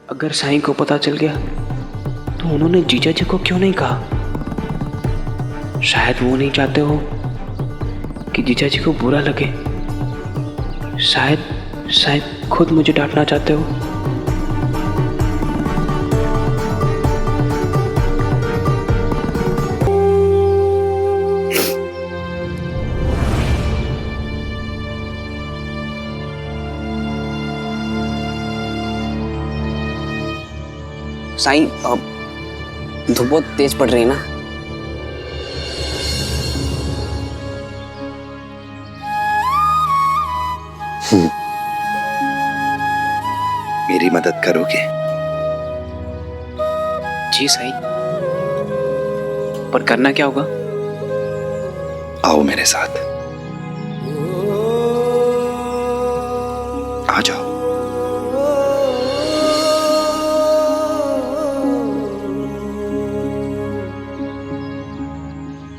अगर साईं को पता चल गया तो उन्होंने जीजा जी को क्यों नहीं कहा? शायद वो नहीं चाहते हो कि जीजा जी को बुरा लगे। शायद खुद मुझे डांटना चाहते हो। साईं, धूप बहुत तेज पड़ रही है ना। मेरी मदद करोगे? जी साईं, पर करना क्या होगा? आओ मेरे साथ, आ जाओ।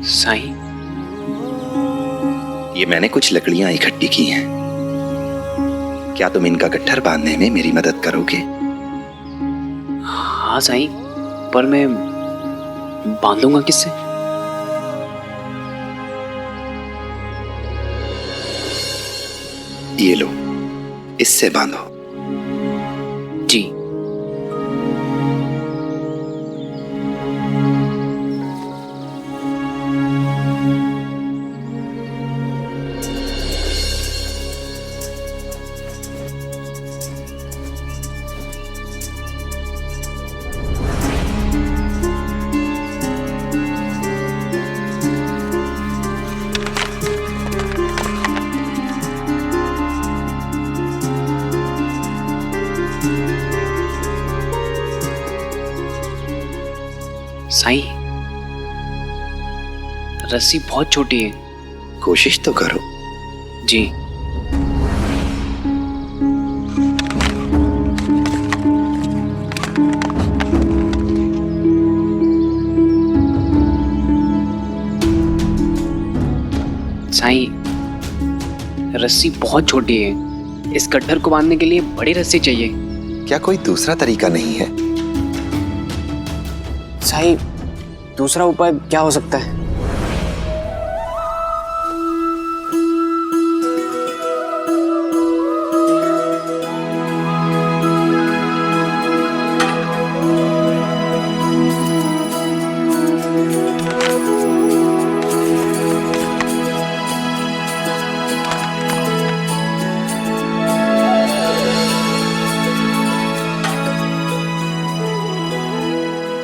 साईं, ये मैंने कुछ लकड़ियां इकट्ठी की हैं। क्या तुम इनका गट्ठर बांधने में मेरी मदद करोगे? हाँ साईं, पर मैं बांधूंगा किससे? ये लो, इससे बांधो। जी। साईं, रस्सी बहुत छोटी है। कोशिश तो करो। जी। साईं, रस्सी बहुत छोटी है। इस गट्ठर को बांधने के लिए बड़ी रस्सी चाहिए। क्या कोई दूसरा तरीका नहीं है? साईं, दूसरा उपाय क्या हो सकता है?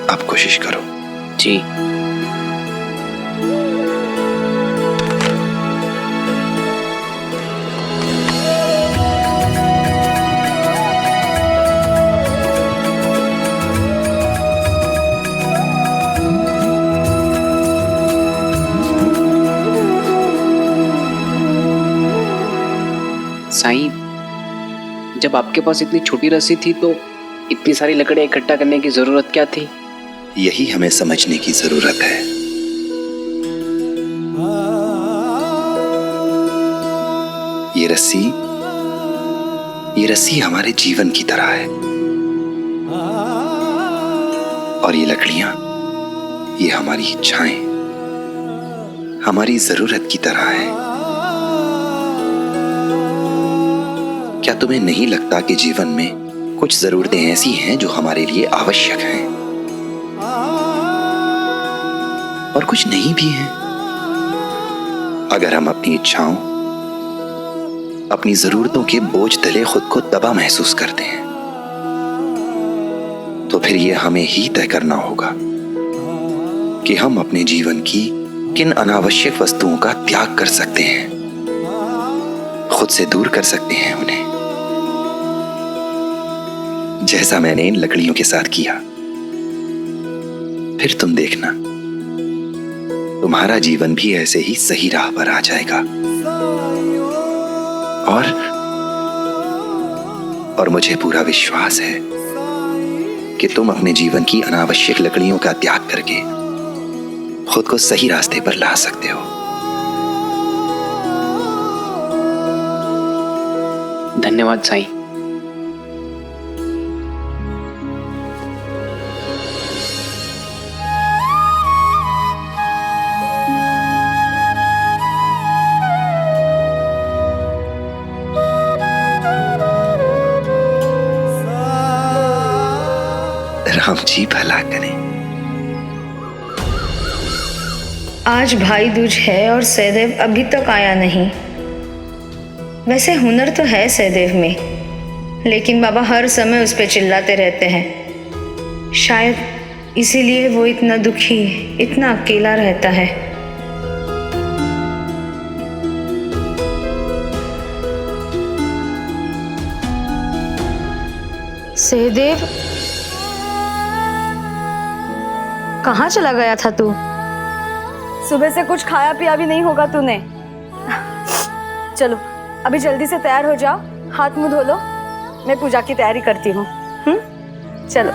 आप कोशिश करो। जी। साईं, जब आपके पास इतनी छोटी रस्सी थी तो इतनी सारी लकड़ियां इकट्ठा करने की जरूरत क्या थी? यही हमें समझने की जरूरत है। ये रस्सी हमारे जीवन की तरह है, और ये लकड़ियां, ये हमारी इच्छाएं, हमारी जरूरत की तरह है। क्या तुम्हें नहीं लगता कि जीवन में कुछ जरूरतें ऐसी हैं जो हमारे लिए आवश्यक हैं, और कुछ नहीं भी हैं? अगर हम अपनी इच्छाओं, अपनी जरूरतों के बोझ तले खुद को दबा महसूस करते हैं, तो फिर ये हमें ही तय करना होगा कि हम अपने जीवन की किन अनावश्यक वस्तुओं का त्याग कर सकते हैं, खुद से दूर कर सकते हैं उन्हें, जैसा मैंने इन लकड़ियों के साथ किया। फिर तुम देखना, तुम्हारा जीवन भी ऐसे ही सही राह पर आ जाएगा। और मुझे पूरा विश्वास है कि तुम अपने जीवन की अनावश्यक लकड़ियों का त्याग करके खुद को सही रास्ते पर ला सकते हो। धन्यवाद साईं। राम जी भला करें। आज भाई दूज है और सहदेव अभी तक आया नहीं। वैसे हुनर तो है सहदेव में, लेकिन बाबा हर समय उस पर चिल्लाते रहते हैं। शायद इसीलिए वो इतना दुखी, इतना अकेला रहता है। सहदेव, कहाँ चला गया था तू? सुबह से कुछ खाया पिया भी नहीं होगा तूने। चलो अभी जल्दी से तैयार हो जाओ, हाथ मुंह धो लो, मैं पूजा की तैयारी करती हूँ। चलो।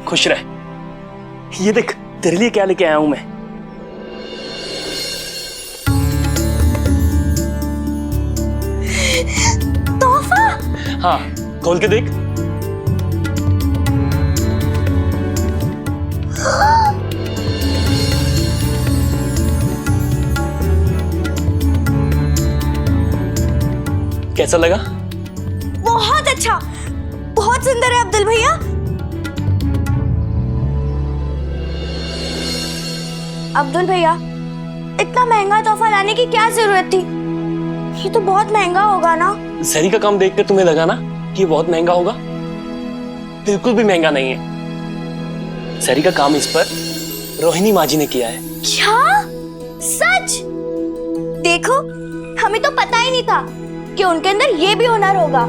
खुश रह। ये देख तेरे लिए क्या लेके आया हूं मैं। तोहफा? हाँ, खोल के देख। कैसा लगा? बहुत अच्छा, बहुत सुंदर है अब्दुल भैया। अब्दुल भैया, इतना महंगा तोहफा लाने की क्या जरूरत थी? ये तो बहुत महंगा होगा ना। जरी का काम देख कर तुम्हें लगा ना कि ये बहुत महंगा होगा? बिल्कुल भी महंगा नहीं है। जरी का काम इस पर रोहिणी माँ जी ने किया है। क्या? सच? देखो, हमें तो पता ही नहीं था कि उनके अंदर ये भी हुनर होगा।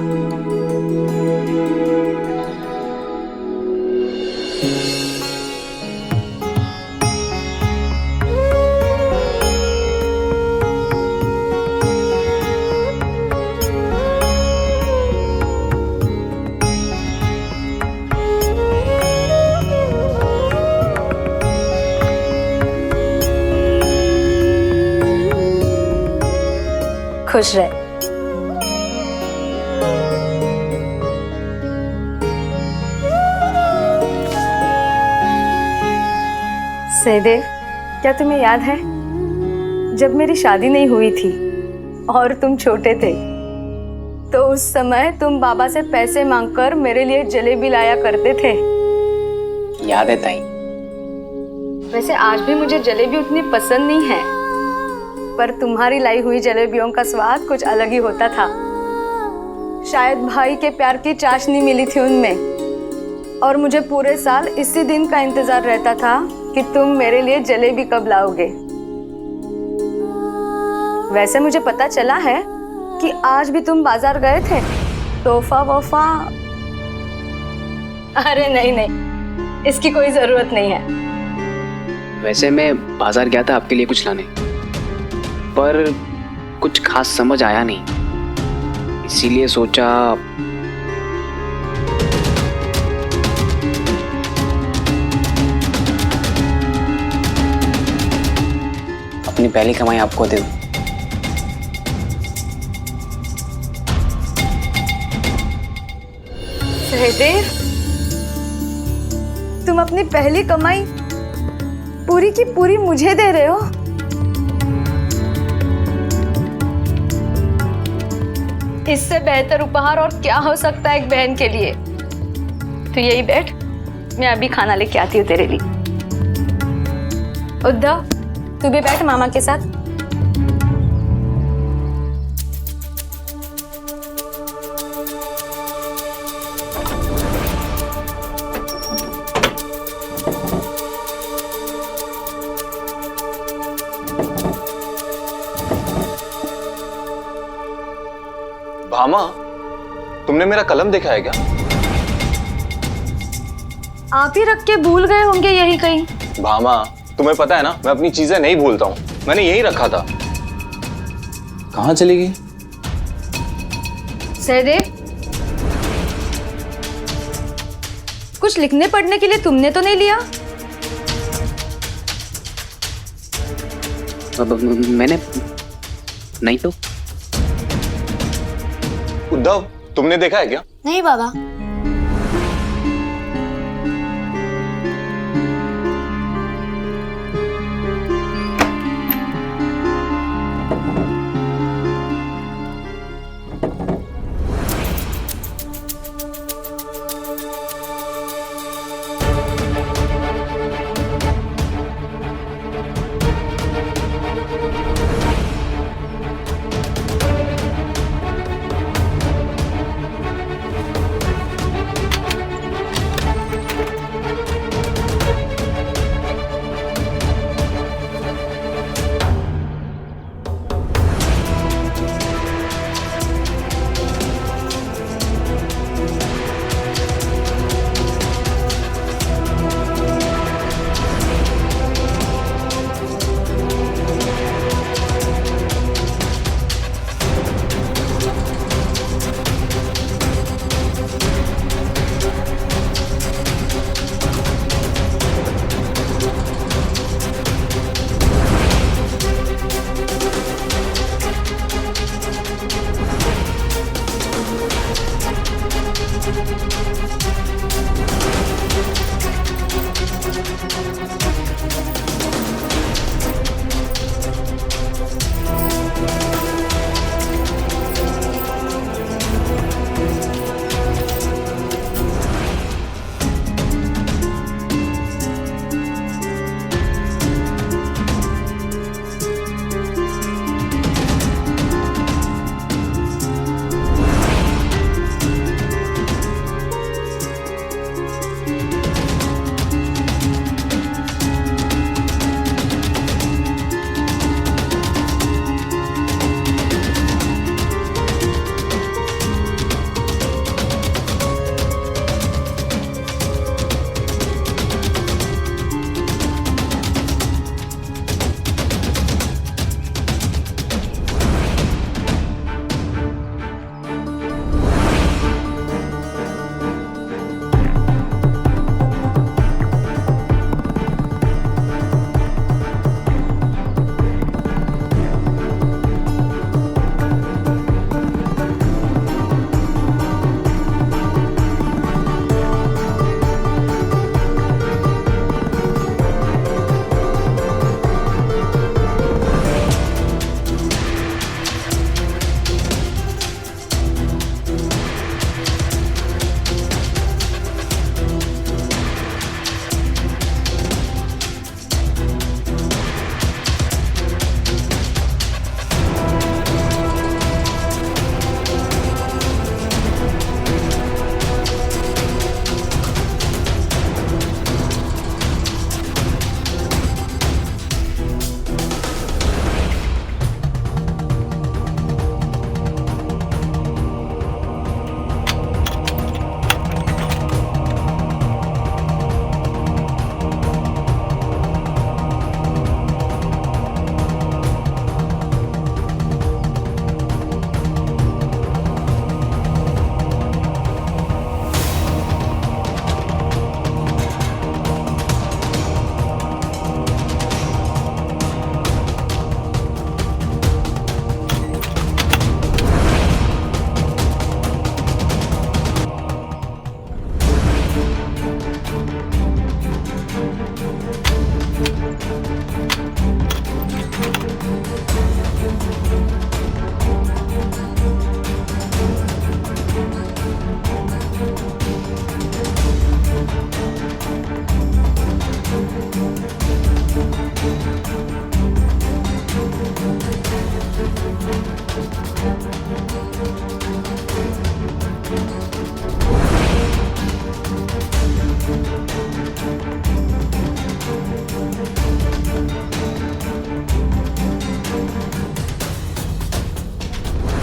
खुश रहे। सहदेव, क्या तुम्हें याद है जब मेरी शादी नहीं हुई थी और तुम छोटे थे, तो उस समय तुम बाबा से पैसे मांगकर मेरे लिए जलेबी लाया करते थे? याद है ताई। वैसे आज भी मुझे जलेबी उतनी पसंद नहीं है, पर तुम्हारी लाई हुई जलेबियों का स्वाद कुछ अलग ही होता था। शायद भाई के प्यार की चाशनी मिली थी उनमें, और मुझे पूरे साल इसी दिन का इंतजार रहता था कि तुम मेरे लिए जलेबी कब लाओगे। वैसे मुझे पता चला है कि आज भी तुम बाजार गए थे। तोहफा वोफा? अरे नहीं नहीं, इसकी कोई जरूरत नहीं है। वैसे मैं बाजार गया था आपके लिए कुछ लाने, पर कुछ खास समझ आया नहीं, इसीलिए सोचा अपनी पहली कमाई आपको दे दूं। सहदेव, तुम अपनी पहली कमाई पूरी की पूरी मुझे दे रहे हो? इससे बेहतर उपहार और क्या हो सकता है एक बहन के लिए? तो यही बैठ, मैं अभी खाना लेके आती हूँ तेरे लिए। उद्धव, तू भी बैठ मामा के साथ। भामा, तुमने मेरा कलम देखा है क्या? आप ही रख के भूल गए होंगे यही कहीं। भामा, तुम्हें पता है ना, मैं अपनी चीजें नहीं भूलता हूँ। मैंने यही रखा था। कहाँ चली गई? सहदेव, कुछ लिखने पढ़ने के लिए तुमने तो नहीं लिया? मैंने नहीं तो। उद्धव, तुमने देखा है क्या? नहीं बाबा।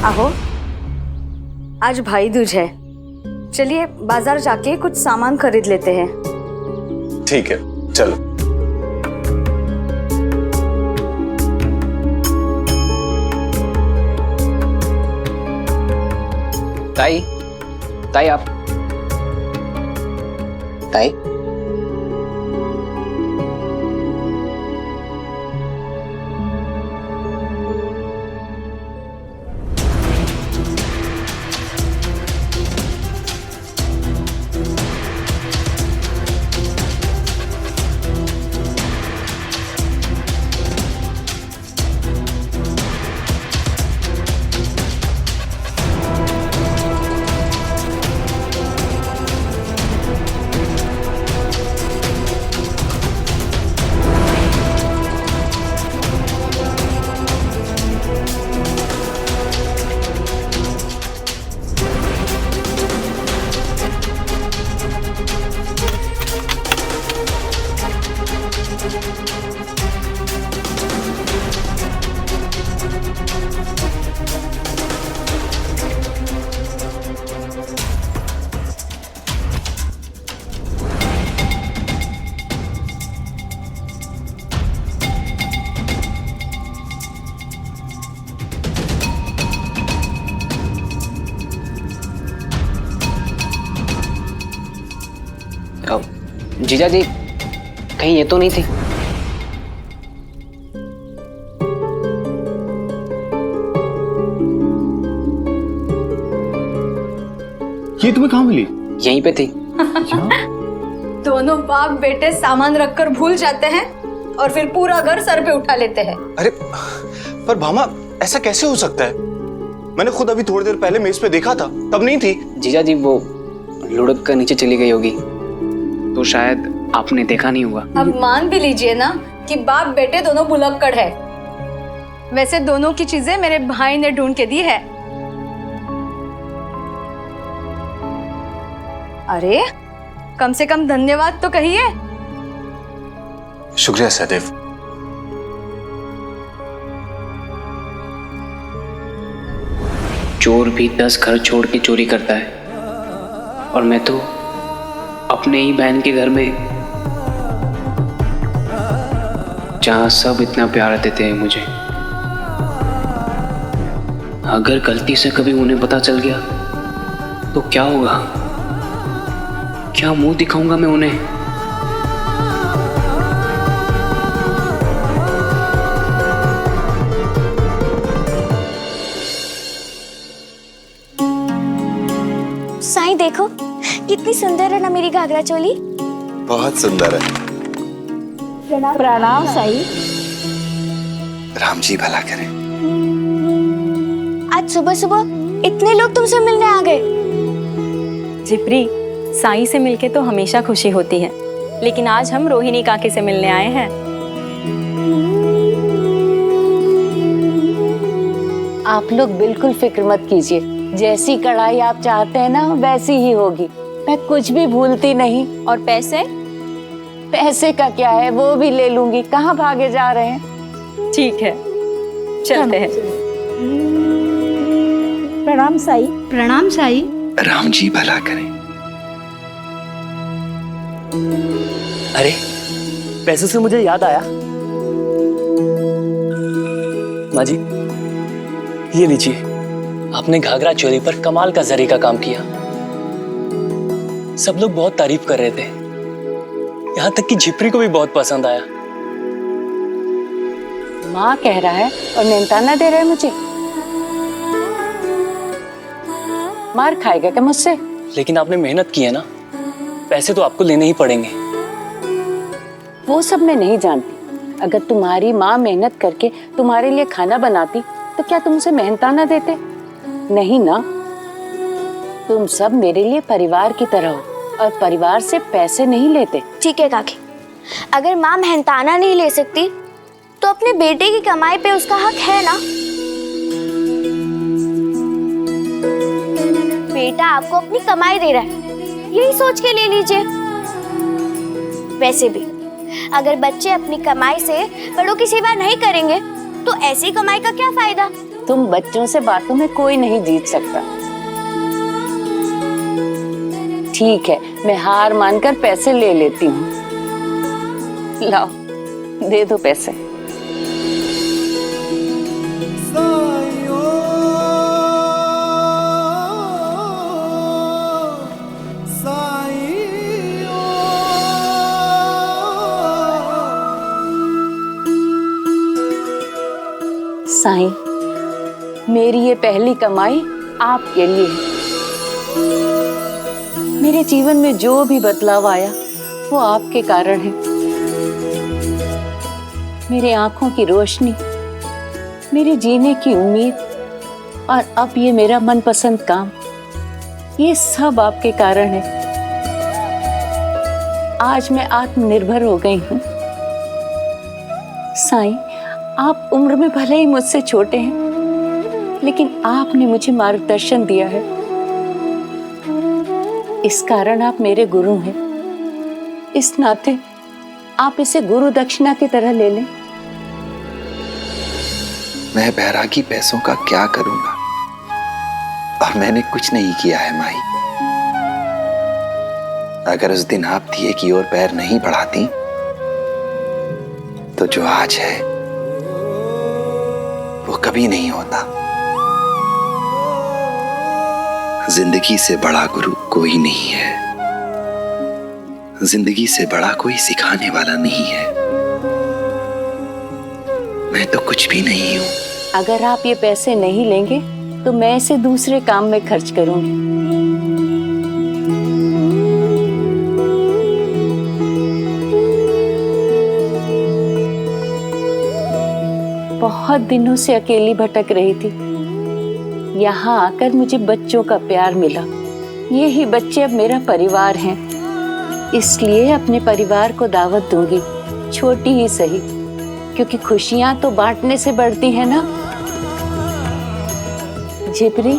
आहो, आज भाई दूज है, चलिए बाजार जाके कुछ सामान खरीद लेते हैं। ठीक है, चलो। ताई, ताई आप, ताई, जीजा जी कहीं ये तो नहीं थी? ये तुम्हें कहाँ मिली? यहीं पे थी। दोनों बाप बेटे सामान रखकर भूल जाते हैं और फिर पूरा घर सर पे उठा लेते हैं। अरे पर भामा, ऐसा कैसे हो सकता है? मैंने खुद अभी थोड़ी देर पहले मेज पे देखा था, तब नहीं थी। जीजा जी वो लुढ़क कर नीचे चली गई होगी। तो शायद आपने देखा नहीं होगा। अब मान भी लीजिए ना कि बाप बेटे दोनों भुलक्कड़ है। वैसे दोनों की चीजें मेरे भाई ने ढूंढ के दी है। अरे कम से कम धन्यवाद तो कहिए। शुक्रिया सहदेव। चोर भी 10 घर छोड़ के चोरी करता है, और मैं तो अपने ही बहन के घर में, जहां सब इतना प्यार देते हैं मुझे, अगर गलती से कभी उन्हें पता चल गया तो क्या होगा? क्या मुंह दिखाऊंगा मैं उन्हें? साईं देखो कितनी सुंदर है ना मेरी घाघरा चोली। बहुत सुंदर है। प्रणाम साईं। राम जी भला करें। आज सुबह सुबह इतने लोग तुमसे मिलने आ गए। झिपरी, साईं से मिलके तो हमेशा खुशी होती है, लेकिन आज हम रोहिणी काकी से मिलने आए हैं। आप लोग बिल्कुल फिक्र मत कीजिए, जैसी कढ़ाई आप चाहते हैं ना वैसी ही होगी। मैं कुछ भी भूलती नहीं। और पैसे? पैसे का क्या है, वो भी ले लूंगी। कहाँ भागे जा रहे हैं? ठीक है, चलते हैं। प्रणाम साईं। प्रणाम साईं। राम जी भला करें। अरे पैसों से मुझे याद आया, माँ जी ये लीजिए, आपने घाघरा चोरी पर कमाल का जरी का काम किया। सब लोग बहुत तारीफ कर रहे थे, यहाँ तक कि झिपरी को भी बहुत पसंद आया। माँ कह रहा है और मेहनताना दे रहा है मुझे। मार खाएगा क्या मुझसे? लेकिन आपने मेहनत की है ना, पैसे तो आपको लेने ही पड़ेंगे। वो सब मैं नहीं जानती। अगर तुम्हारी माँ मेहनत करके तुम्हारे लिए खाना बनाती तो क्या तुम उसे मेहनताना देते? नहीं ना। तुम सब मेरे लिए परिवार की तरह हो, और परिवार से पैसे नहीं लेते। ठीक है काकी, अगर माँ मेहनताना नहीं ले सकती तो अपने बेटे की कमाई पे उसका हक है ना। बेटा आपको अपनी कमाई दे रहा है, यही सोच के ले लीजिए। वैसे भी अगर बच्चे अपनी कमाई से बड़ों की सेवा नहीं करेंगे तो ऐसी कमाई का क्या फायदा। तुम बच्चों से बातों में कोई नहीं जीत सकता। ठीक है, मैं हार मानकर पैसे ले लेती हूँ। लाओ, दे दो पैसे। साईं, मेरी ये पहली कमाई आपके लिए है। मेरे जीवन में जो भी बदलाव आया वो आपके कारण है। मेरे आंखों की रोशनी, मेरे जीने की उम्मीद और अब ये मेरा मनपसंद काम, ये सब आपके कारण है। आज मैं आत्मनिर्भर हो गई हूँ। साईं, आप उम्र में भले ही मुझसे छोटे हैं, लेकिन आपने मुझे मार्गदर्शन दिया है। इस कारण आप मेरे गुरु हैं। इस नाते आप इसे गुरु दक्षिणा की तरह ले लें। मैं बैरागी पैसों का क्या करूंगा, और मैंने कुछ नहीं किया है माई। अगर उस दिन आप दिए की ओर पैर नहीं बढ़ाती तो जो आज है वो कभी नहीं होता। जिंदगी से बड़ा गुरु कोई नहीं है। जिंदगी से बड़ा कोई सिखाने वाला नहीं है। मैं तो कुछ भी नहीं हूं। अगर आप ये पैसे नहीं लेंगे तो मैं इसे दूसरे काम में खर्च करूंगी। बहुत दिनों से अकेली भटक रही थी। यहाँ आकर मुझे बच्चों का प्यार मिला। ये ही बच्चे अब मेरा परिवार हैं। इसलिए अपने परिवार को दावत दूंगी, छोटी ही सही, क्योंकि खुशियां तो बांटने से बढ़ती है ना। झिपरी,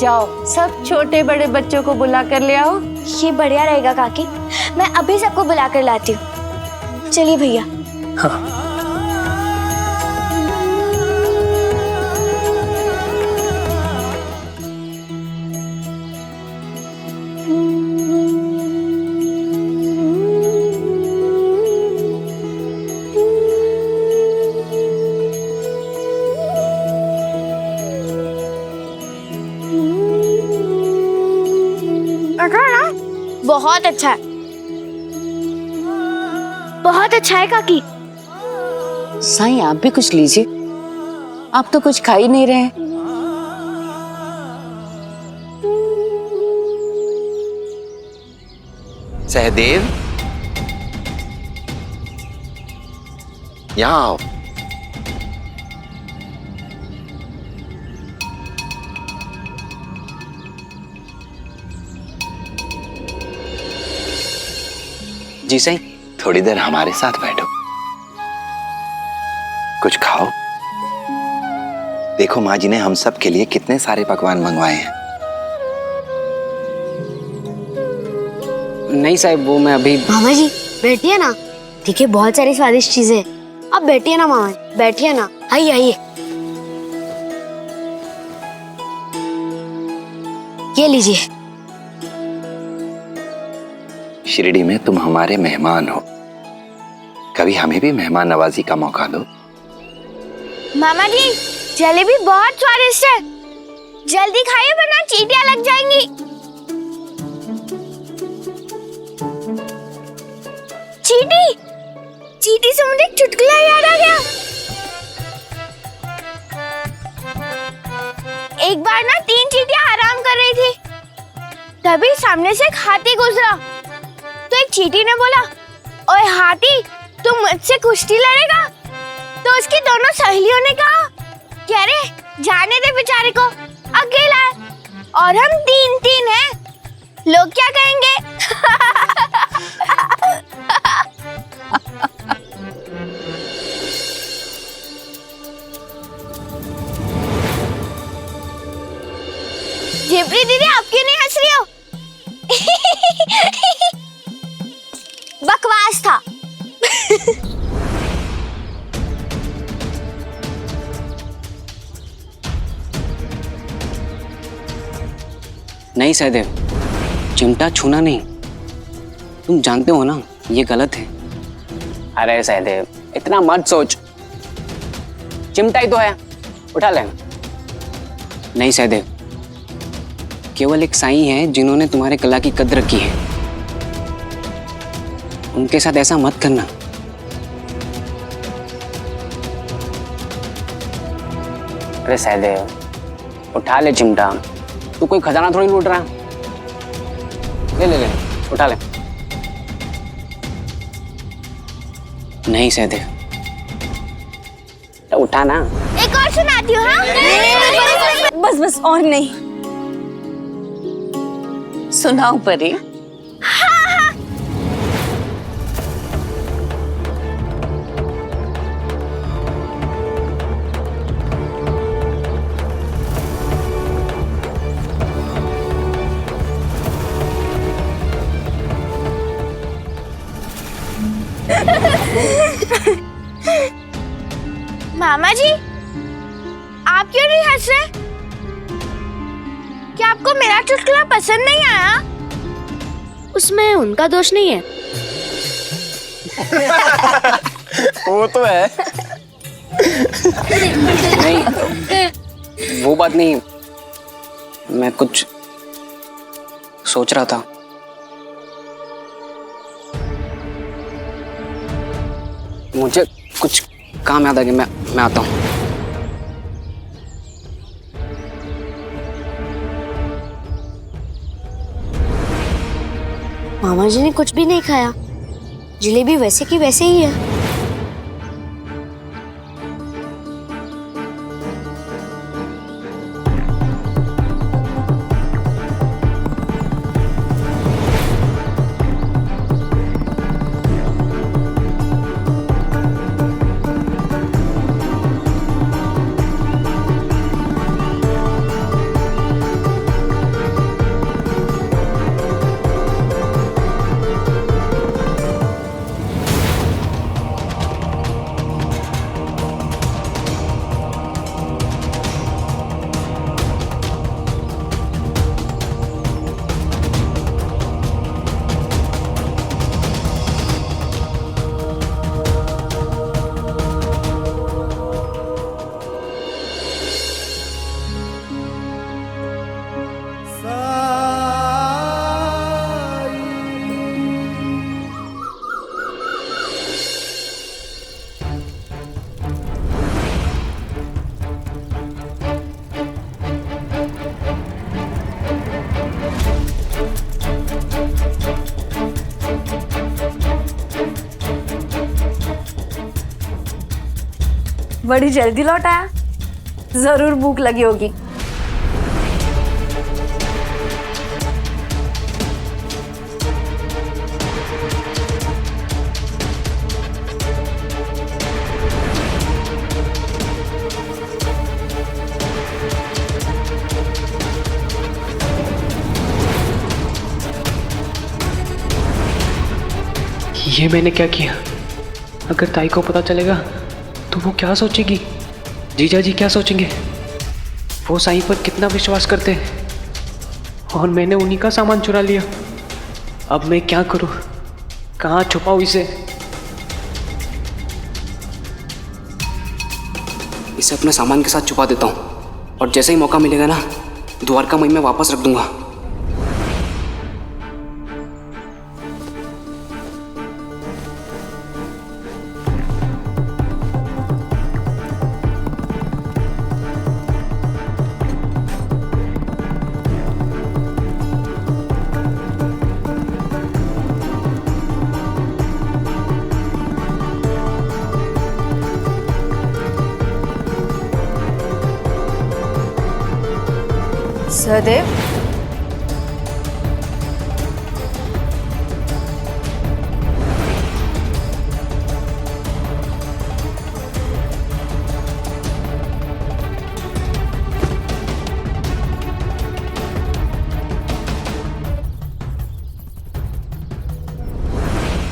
जाओ सब छोटे बड़े बच्चों को बुला कर ले आओ। ये बढ़िया रहेगा काकी, मैं अभी सबको बुला कर लाती हूँ। चलिए भैया। हाँ। बहुत अच्छा है, बहुत अच्छा है काकी। साईं, आप भी कुछ लीजिए। आप तो कुछ खा ही नहीं रहे हैं। सहदेव, यहाँ आओ। जी सही। थोड़ी देर हमारे साथ बैठो, कुछ खाओ। देखो माँ जी ने हम सब के लिए कितने सारे पकवान मंगवाए हैं। नहीं साहब, वो मैं अभी। मामा जी बैठिए ना, देखिए बहुत सारी स्वादिष्ट चीजें हैं। आप बैठिए ना मामा, बैठिए ना। आइए आइए, ये लीजिए। शिरडी में तुम हमारे मेहमान हो, कभी हमें भी मेहमान नवाजी का मौका दो। मामा जी, जलेबी बहुत स्वादिष्ट है, जल्दी खाइए वरना चींटियां लग जाएंगी। चींटी, चींटी से मुझे एक चुटकुला याद आ गया। एक बार ना 3 चींटियां आराम कर रही थी, तभी सामने से एक हाथी गुजरा। तो एक चींटी ने बोला, ओए हाथी, तू मुझसे कुश्ती लड़ेगा? तो उसकी दोनों सहेलियों ने कहा, क्या रे, जाने दे बेचारे को, अकेला है और हम 3 हैं, लोग क्या कहेंगे? झिपरी दीदी, आप क्यों नहीं हंस रही हो? बकवास था। नहीं सहदेव, चिमटा छूना नहीं, तुम जानते हो ना ये गलत है। अरे सहदेव, इतना मत सोच, चिमटा ही तो है, उठा लेना। नहीं सहदेव, केवल एक साईं है जिन्होंने तुम्हारे कला की कद्र की है, उनके साथ ऐसा मत करना। अरे सहदेव, उठा ले चिमटा, तू कोई खजाना थोड़ी लूट रहा है। ले ले ले, उठा ले। नहीं सहदेव, तो उठा ना। एक और सुनाती हूँ। हाँ? बस बस और नहीं। सुनाओ परी। मामा जी, आप क्यों नहीं हंस रहे? क्या आपको मेरा चुटकुला पसंद नहीं आया? उसमें उनका दोष नहीं है। वो तो है। नहीं, वो बात नहीं, मैं कुछ सोच रहा था। मुझे कुछ काम याद आ गया, मैं आता हूँ। मामा जी ने कुछ भी नहीं खाया, जलेबी वैसे की वैसे ही है। बड़ी जल्दी लौट आया, जरूर भूख लगी होगी। ये मैंने क्या किया? अगर ताई को पता चलेगा तो वो क्या सोचेगी? जीजा जी क्या सोचेंगे? वो साईं पर कितना विश्वास करते हैं और मैंने उन्हीं का सामान चुरा लिया। अब मैं क्या करूं? कहाँ छुपाऊं इसे? इसे अपने सामान के साथ छुपा देता हूँ और जैसे ही मौका मिलेगा ना, द्वारका मई में वापस रख दूंगा। सहदेव,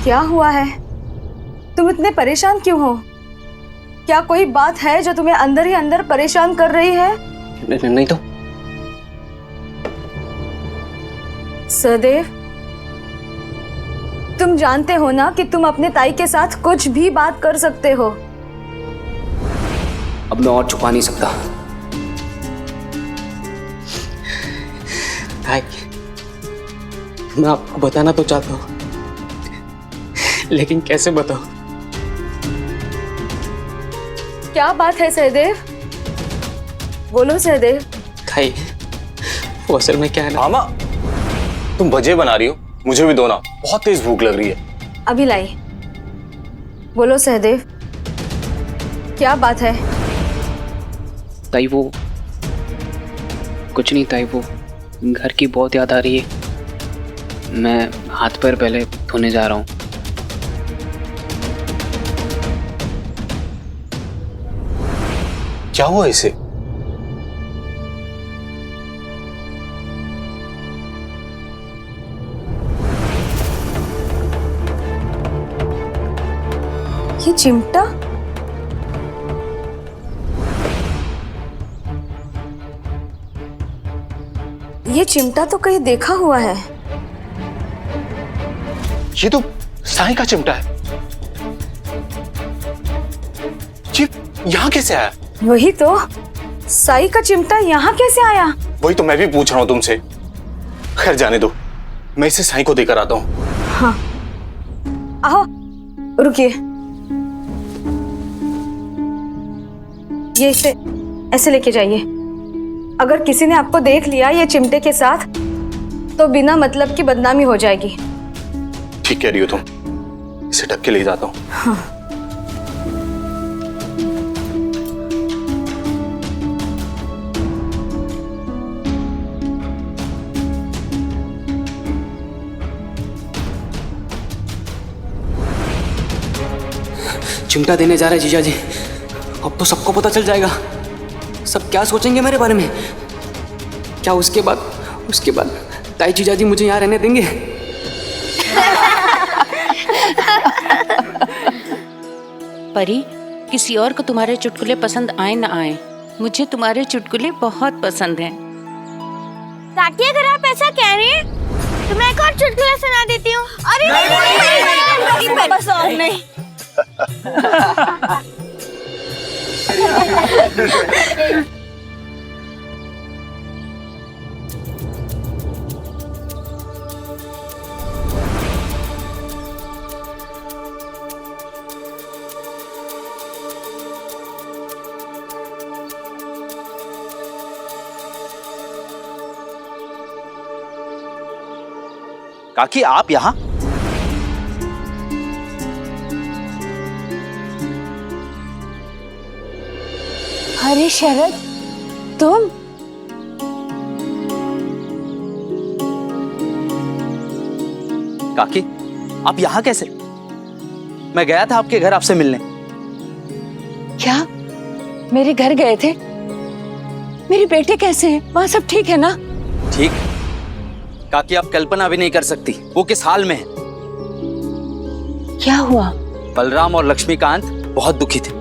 क्या हुआ है? तुम इतने परेशान क्यों हो? क्या कोई बात है जो तुम्हें अंदर ही अंदर परेशान कर रही है? नहीं तो सहदेव, तुम जानते हो ना कि तुम अपने ताई के साथ कुछ भी बात कर सकते हो। अब मैं और छुपा नहीं सकता। ताई, मैं आपको बताना तो चाहता हूँ, लेकिन कैसे बताऊं? क्या बात है सहदेव? बोलो सहदेव। ताई, वो असल में क्या है ना। मामा, तुम भजे बना रही हो, मुझे भी दो ना, बहुत तेज भूख लग रही है। अभी लाई। बोलो सहदेव, क्या बात है? ताई वो कुछ नहीं ताई, वो घर की बहुत याद आ रही है। मैं हाथ पैर पहले धोने जा रहा हूँ। क्या हुआ इसे? ये चिमटा? ये चिमटा तो कहीं देखा हुआ है। ये तो साईं का चिमटा है। ये यहाँ कैसे आया? वही तो, साई का चिमटा यहाँ कैसे आया? वही तो मैं भी पूछ रहा हूँ तुमसे। खैर जाने दो, मैं इसे साईं को देकर आता हूँ। हाँ, आओ, रुकिए। ये इसे ऐसे लेके जाइए। अगर किसी ने आपको देख लिया ये चिमटे के साथ, तो बिना मतलब की बदनामी हो जाएगी। ठीक कह रही हो तुम, इसे ढक के ले जाता हूँ। हाँ। चिमटा देने जा रहा है जीजा जी। अब तो सबको पता चल जाएगा। सब क्या सोचेंगे मेरे बारे में? क्या उसके बाद ताई जीजा जी मुझे यहाँ रहने देंगे? परी, किसी और को तुम्हारे चुटकुले पसंद आए ना आए, मुझे तुम्हारे चुटकुले बहुत पसंद हैं। काकी, अगर आप ऐसा कह रही हैं तो मैं एक और चुटकुला सुना देती हूँ। अरे नहीं, बस और नहीं। काकी, आप यहाँ? अरे शरद, तुम? काकी, आप यहाँ कैसे? मैं गया था आपके घर आपसे मिलने। क्या मेरे घर गए थे? मेरे बेटे कैसे हैं? वहाँ सब ठीक है ना? ठीक। काकी, आप कल्पना भी नहीं कर सकती वो किस हाल में है। क्या हुआ? बलराम और लक्ष्मीकांत बहुत दुखी थे।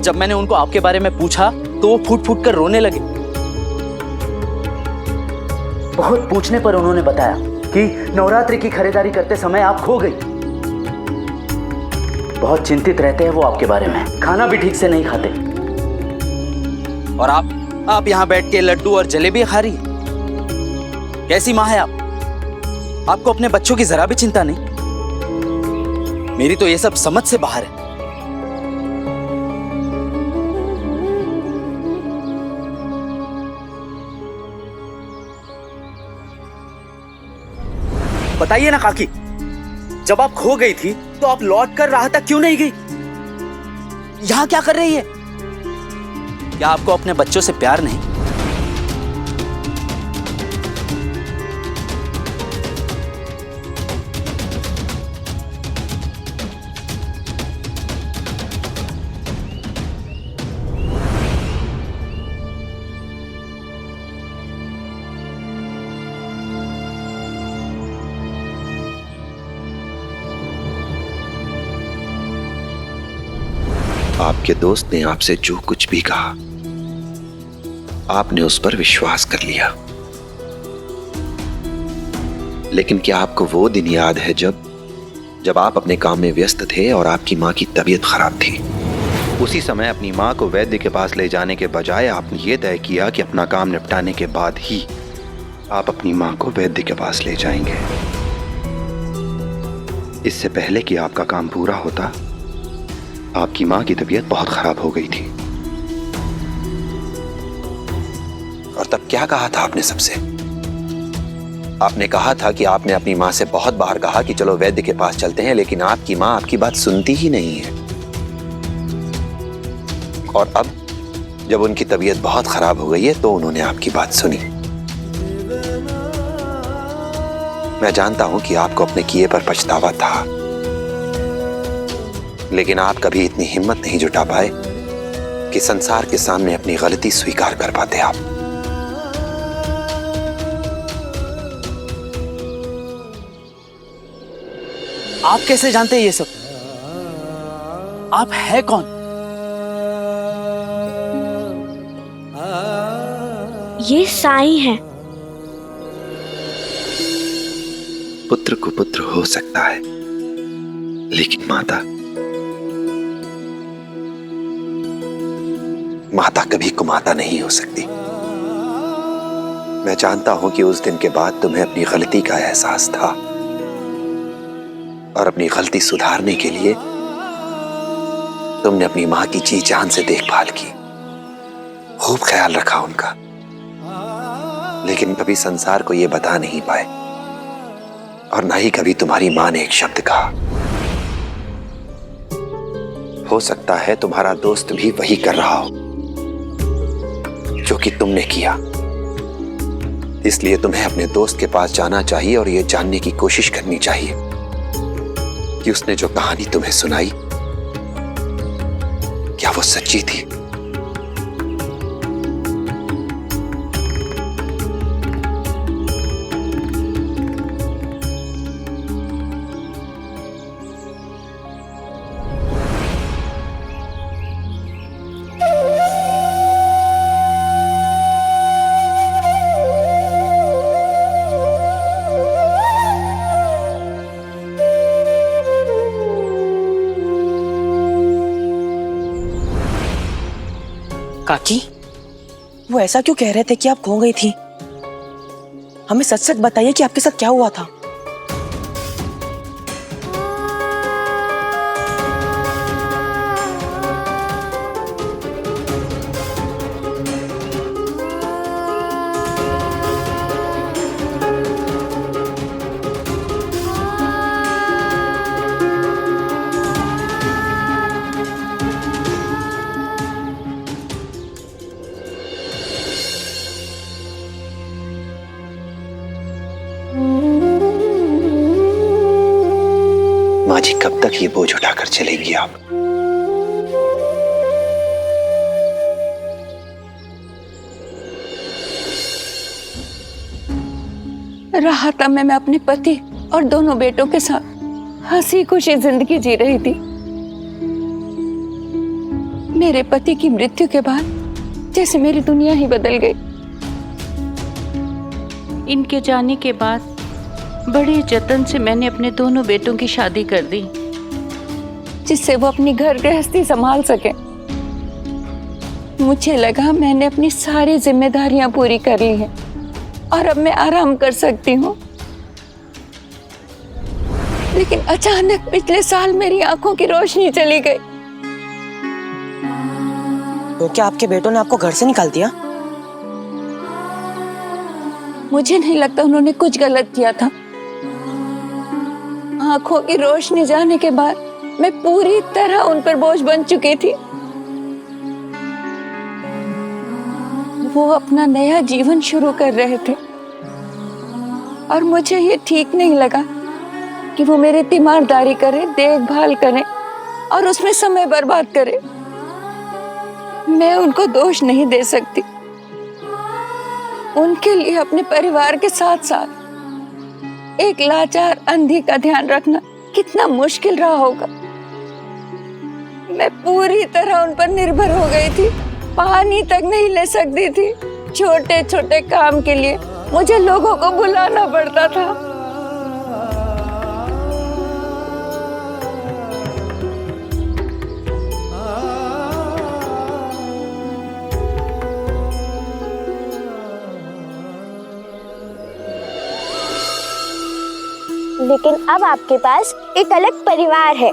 जब मैंने उनको आपके बारे में पूछा तो वो फूट फूट कर रोने लगे। बहुत पूछने पर उन्होंने बताया कि नवरात्रि की खरीदारी करते समय आप खो गई। बहुत चिंतित रहते हैं वो आपके बारे में, खाना भी ठीक से नहीं खाते। और आप यहाँ बैठ के लड्डू और जलेबी खा रही हैं। कैसी माँ है आप? आपको अपने बच्चों की जरा भी चिंता नहीं। मेरी तो ये सब समझ से बाहर है। बताइए ना काकी, जब आप खो गई थी तो आप लौट कर राह तक क्यों नहीं गई? यहां क्या कर रही है? क्या आपको अपने बच्चों से प्यार नहीं? आपके दोस्त ने आपसे जो कुछ भी कहा, आपने उस पर विश्वास कर लिया। लेकिन क्या आपको वो दिन याद है जब आप अपने काम में व्यस्त थे और आपकी माँ की तबीयत खराब थी? उसी समय अपनी माँ को वैद्य के पास ले जाने के बजाय आपने ये तय किया कि अपना काम निपटाने के बाद ही आप अपनी माँ को वैद्य के पास ले जाएंगे। इससे पहले कि आपका काम पूरा होता, आपकी माँ की तबीयत बहुत खराब हो गई थी। और तब क्या कहा था आपने सबसे? आपने कहा था कि आपने अपनी माँ से बहुत बार कहा कि चलो वैद्य के पास चलते हैं, लेकिन आपकी माँ आपकी बात सुनती ही नहीं है। और अब जब उनकी तबीयत बहुत खराब हो गई है तो उन्होंने आपकी बात सुनी। मैं जानता हूं कि आपको अपने किए पर पछतावा था, लेकिन आप कभी इतनी हिम्मत नहीं जुटा पाए कि संसार के सामने अपनी गलती स्वीकार कर पाते। आप कैसे जानते हैं ये सब? आप है कौन? ये साईं है। पुत्र को पुत्र हो सकता है, लेकिन माता कभी कुमाता नहीं हो सकती। मैं जानता हूं कि उस दिन के बाद तुम्हें अपनी गलती का एहसास था और अपनी गलती सुधारने के लिए तुमने अपनी मां की जी जान से देखभाल की, खूब ख्याल रखा उनका, लेकिन कभी संसार को यह बता नहीं पाए और ना ही कभी तुम्हारी मां ने एक शब्द कहा। हो सकता है तुम्हारा दोस्त भी वही कर रहा हो जो कि तुमने किया, इसलिए तुम्हें अपने दोस्त के पास जाना चाहिए और यह जानने की कोशिश करनी चाहिए कि उसने जो कहानी तुम्हें सुनाई क्या वो सच्ची थी। काकी, वो ऐसा क्यों कह रहे थे कि आप खो गई थी? हमें सच सच बताइए कि आपके साथ क्या हुआ था। माँ जी, कब तक ये बोझ उठाकर चलेंगी आप? राहत में अपने पति और दोनों बेटों के साथ हंसी खुशी जिंदगी जी रही थी। मेरे पति की मृत्यु के बाद जैसे मेरी दुनिया ही बदल गई। इनके जाने के बाद बड़े जतन से मैंने अपने दोनों बेटों की शादी कर दी, जिससे वो अपनी घर गृहस्थी संभाल सके। मुझे लगा मैंने अपनी सारी जिम्मेदारियां पूरी कर ली हैं और अब मैं आराम कर सकती हूँ, लेकिन अचानक पिछले साल मेरी आंखों की रोशनी चली गई। तो क्या आपके बेटों ने आपको घर से निकाल दिया? मुझे नहीं लगता उन्होंने कुछ गलत किया था। आंखों की रोशनी जाने के बाद मैं पूरी तरह उन पर बोझ बन चुकी थी। वो अपना नया जीवन शुरू कर रहे थे और मुझे ये ठीक नहीं लगा कि वो मेरी तीमारदारी करे, देखभाल करे और उसमें समय बर्बाद करे। मैं उनको दोष नहीं दे सकती। उनके लिए अपने परिवार के साथ साथ एक लाचार अंधी का ध्यान रखना कितना मुश्किल रहा होगा। मैं पूरी तरह उन पर निर्भर हो गई थी, पानी तक नहीं ले सकती थी। छोटे छोटे काम के लिए मुझे लोगों को बुलाना पड़ता था। लेकिन अब आपके पास एक अलग परिवार है।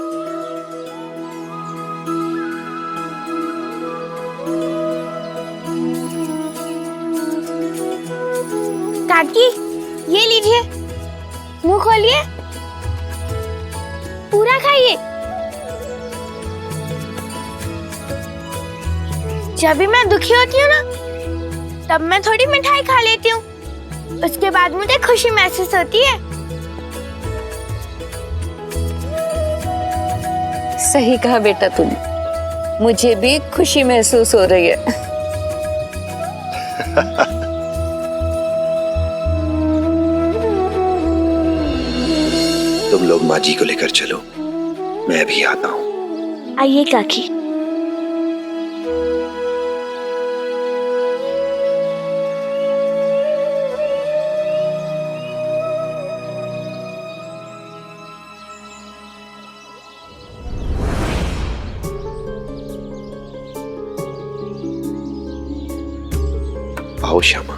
काकी, ये लीजिए, मुंह खोलिए, पूरा खाइए। जब भी मैं दुखी होती हूँ ना, तब मैं थोड़ी मिठाई खा लेती हूँ। उसके बाद मुझे खुशी महसूस होती है। सही कहा बेटा तूने, मुझे भी खुशी महसूस हो रही है। तुम लोग माँ जी को लेकर चलो, मैं अभी आता हूँ। आइए काकी। आओ श्यामा,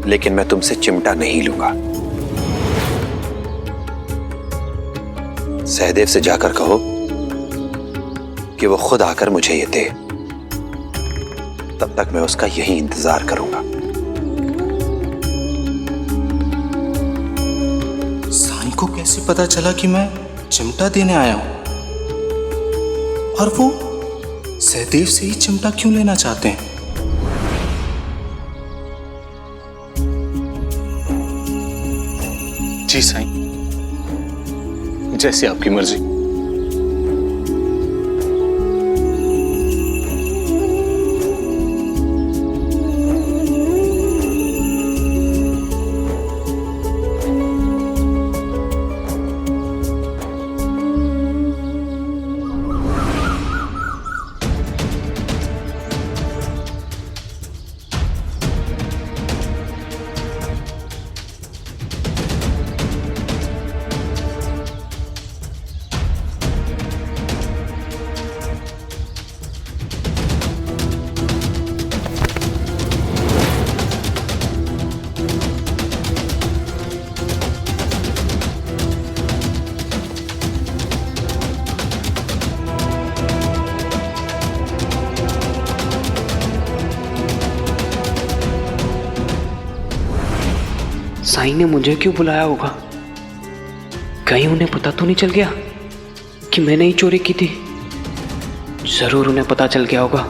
लेकिन मैं तुमसे चिमटा नहीं लूंगा। सहदेव से जाकर कहो कि वो खुद आकर मुझे ये दे, तब तक मैं उसका यही इंतजार करूंगा। साईं को कैसे पता चला कि मैं चिमटा देने आया हूं? और वो सहदेव से ही चिमटा क्यों लेना चाहते हैं? जी साईं, जैसे आपकी मर्जी। साईं ने मुझे क्यों बुलाया होगा? कहीं उन्हें पता तो नहीं चल गया कि मैंने ही चोरी की थी? जरूर उन्हें पता चल गया होगा,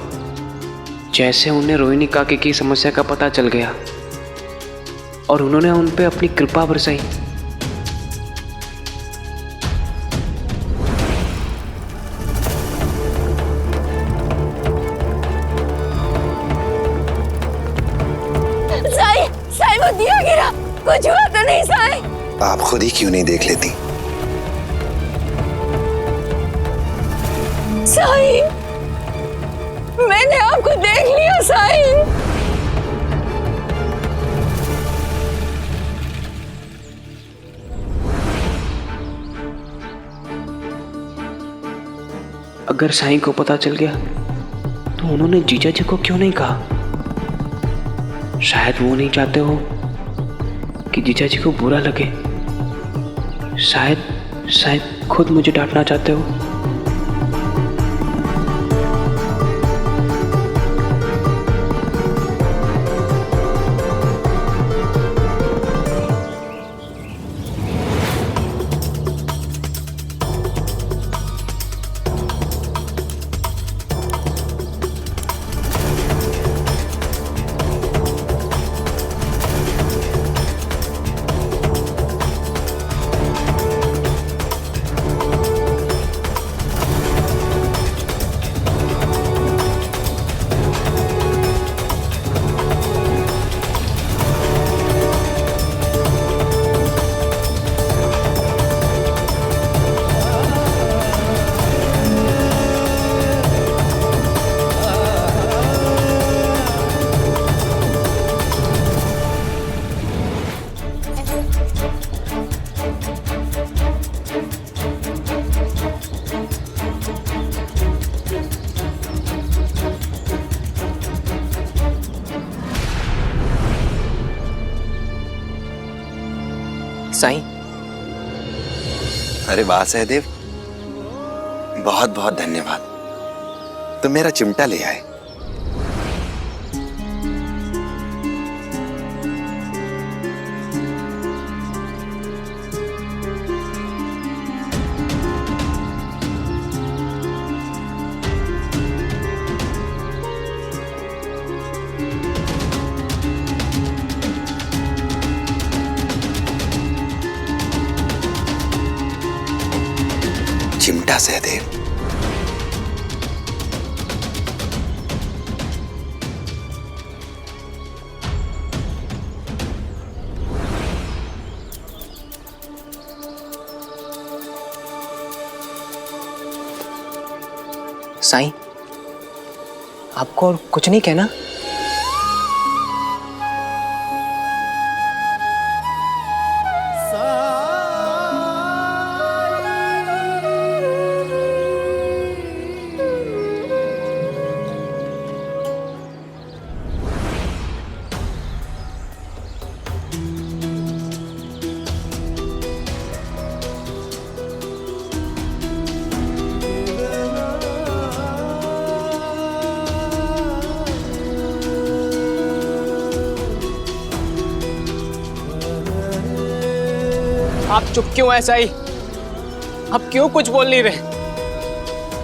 जैसे उन्हें रोहिणी काकी की समस्या का पता चल गया और उन्होंने उन पे अपनी कृपा बरसाई। साईं, वो दिया गिरा, कुछ हुआ तो नहीं साईं? आप खुद ही क्यों नहीं देख लेती? साईं, मैंने आपको देख लिया साईं। अगर साईं को पता चल गया तो उन्होंने जीजा जी को क्यों नहीं कहा? शायद वो नहीं चाहते हो कि जीजा जी को बुरा लगे। शायद खुद मुझे डांटना चाहते हो। साईं। अरे वाह सहदेव, बहुत बहुत धन्यवाद, तुम मेरा चिमटा ले आए। चिमटा सहदेव, साईं, आपको और कुछ नहीं कहना? आप चुप क्यों हैं साईं? आप क्यों कुछ बोल नहीं रहे?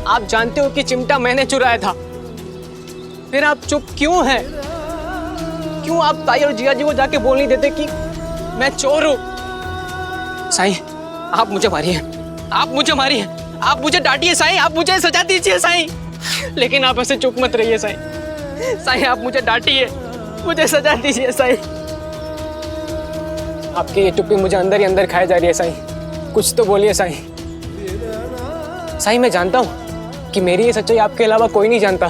आप जानते हो कि चिमटा मैंने चुराया था, फिर आप चुप क्यों हैं? क्यों आप ताई और जिया जी को जाके बोल नहीं देते कि मैं चोर हूं? साईं, आप मुझे मारिए, आप मुझे मारिए, आप मुझे डांटिए साईं, आप मुझे सजा दीजिए साईं, लेकिन आप ऐसे चुप मत रहिए साईं। साईं, आप मुझे डांटिए, मुझे सजा दीजिए साईं। आपकी ये चुप्पी मुझे अंदर ही अंदर खाए जा रही है साईं, कुछ तो बोलिए साईं। साईं, मैं जानता हूँ कि मेरी ये सच्चाई आपके अलावा कोई नहीं जानता।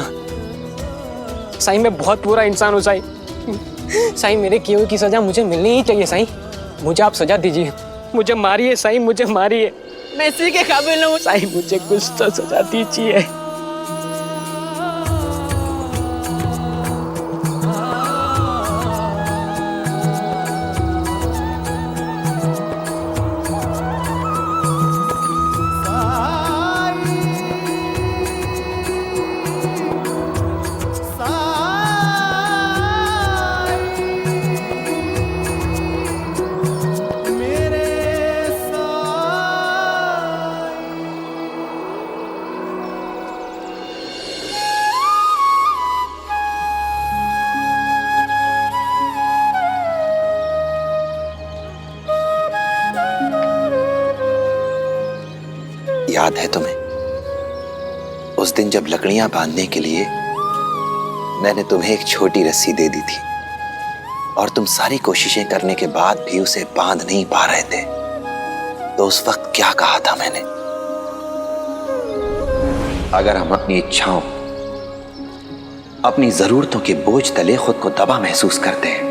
साईं, मैं बहुत बुरा इंसान हूँ साईं। साईं, मेरे किए हुए की सजा मुझे मिलनी ही चाहिए साईं। मुझे आप सजा दीजिए, मुझे मारिए साईं, मुझे मारिए, मैं इसी के काबिल हूँ साईं, मुझे कुछ तो सजा दीजिए। याद है तुम्हें उस दिन जब लकड़ियां बांधने के लिए मैंने तुम्हें एक छोटी रस्सी दे दी थी और तुम सारी कोशिशें करने के बाद भी उसे बांध नहीं पा रहे थे? तो उस वक्त क्या कहा था मैंने? अगर हम अपनी इच्छाओं, अपनी जरूरतों के बोझ तले खुद को दबा महसूस करते हैं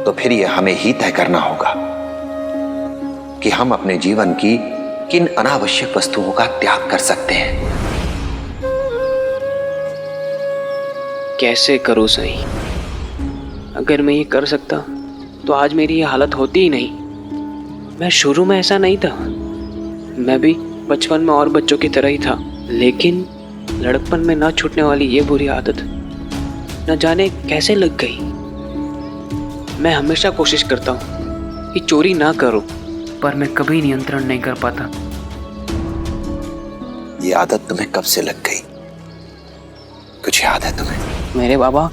तो फिर यह हमें ही तय करना होगा कि हम अपने जीवन की किन अनावश्यक वस्तुओं का त्याग कर सकते हैं। कैसे करूं साईं? अगर मैं ये कर सकता तो आज मेरी ये हालत होती ही नहीं। मैं शुरू में ऐसा नहीं था, मैं भी बचपन में और बच्चों की तरह ही था, लेकिन लड़कपन में ना छूटने वाली ये बुरी आदत न जाने कैसे लग गई। मैं हमेशा कोशिश करता हूँ कि चोरी ना करूं, पर मैं कभी नियंत्रण नहीं कर पाता। ये आदत तुम्हें कब से लग गई? कुछ याद है तुम्हें? मेरे बाबा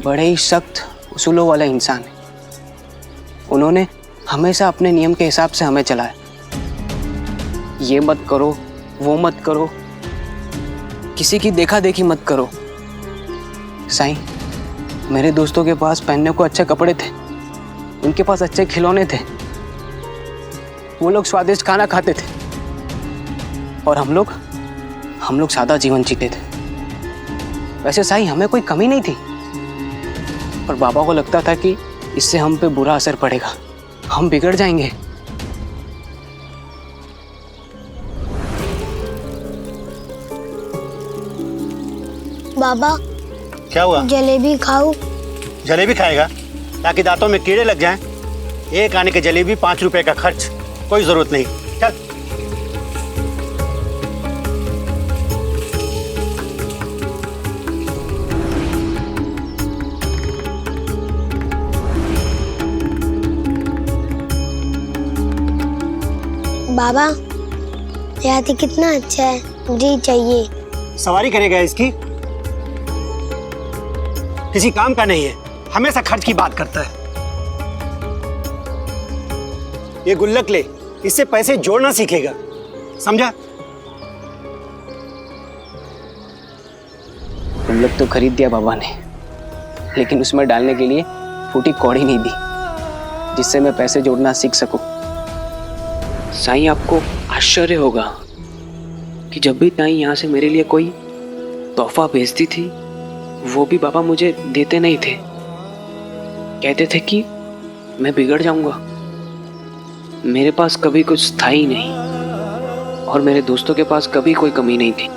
बड़े ही सख्त उसूलों वाले इंसान हैं। उन्होंने हमेशा अपने नियम के हिसाब से हमें चलाया। ये मत करो, वो मत करो, किसी की देखा देखी मत करो। साईं, मेरे दोस्तों के पास पहनने को अच्छे कपड़े थे, उनके पास अच्छे खिलौने थे, वो लोग स्वादिष्ट खाना खाते थे और हम लोग सादा जीवन जीते थे। वैसे साईं, हमें कोई कमी नहीं थी, पर बाबा को लगता था कि इससे हम पे बुरा असर पड़ेगा, हम बिगड़ जाएंगे। बाबा, क्या हुआ? जलेबी खाऊं? जलेबी खाएगा ताकि दांतों में कीड़े लग जाएं? एक आने के जलेबी 5 रुपए का खर्च, कोई जरूरत नहीं। चल। बाबा, ये हाथी कितना अच्छा है, मुझे ही चाहिए। सवारी करेगा इसकी? किसी काम का नहीं है, हमेशा खर्च की बात करता है। ये गुल्लक ले, इससे पैसे जोड़ना सीखेगा, समझा? गुल्लक तो खरीद दिया बाबा ने, लेकिन उसमें डालने के लिए फूटी कौड़ी नहीं दी जिससे मैं पैसे जोड़ना सीख सकूं। साईं, आपको आश्चर्य होगा कि जब भी ताई यहाँ से मेरे लिए कोई तोहफा भेजती थी, वो भी बाबा मुझे देते नहीं थे। कहते थे कि मैं बिगड़ जाऊंगा। मेरे पास कभी कुछ था ही नहीं और मेरे दोस्तों के पास कभी कोई कमी नहीं थी।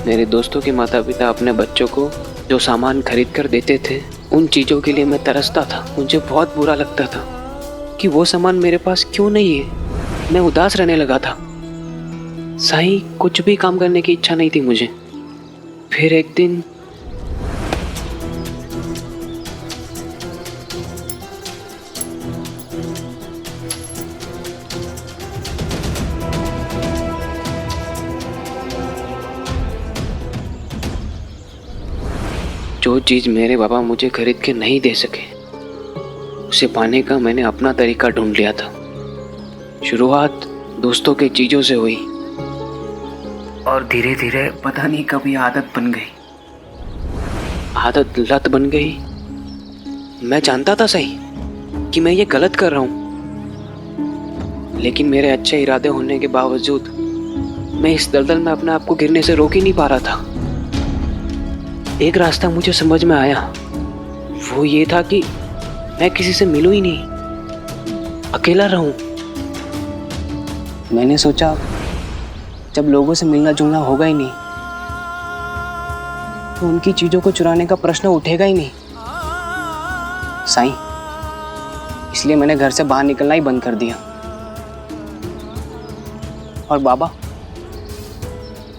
मेरे दोस्तों के माता पिता अपने बच्चों को जो सामान खरीद कर देते थे, उन चीज़ों के लिए मैं तरसता था। मुझे बहुत बुरा लगता था कि वो सामान मेरे पास क्यों नहीं है। मैं उदास रहने लगा था। साईं, कुछ भी काम करने की इच्छा नहीं थी मुझे। फिर एक दिन जो चीज़ मेरे बाबा मुझे खरीद के नहीं दे सके, उसे पाने का मैंने अपना तरीका ढूंढ लिया था। शुरुआत दोस्तों के चीज़ों से हुई और धीरे धीरे पता नहीं कब ये आदत बन गई। आदत लत बन गई। मैं जानता था सही कि मैं ये गलत कर रहा हूँ, लेकिन मेरे अच्छे इरादे होने के बावजूद मैं इस दलदल में अपने आप को गिरने से रोक ही नहीं पा रहा था। एक रास्ता मुझे समझ में आया, वो ये था कि मैं किसी से मिलूं ही नहीं, अकेला रहूं। मैंने सोचा जब लोगों से मिलना जुलना होगा ही नहीं तो उनकी चीजों को चुराने का प्रश्न उठेगा ही नहीं। साईं, इसलिए मैंने घर से बाहर निकलना ही बंद कर दिया। और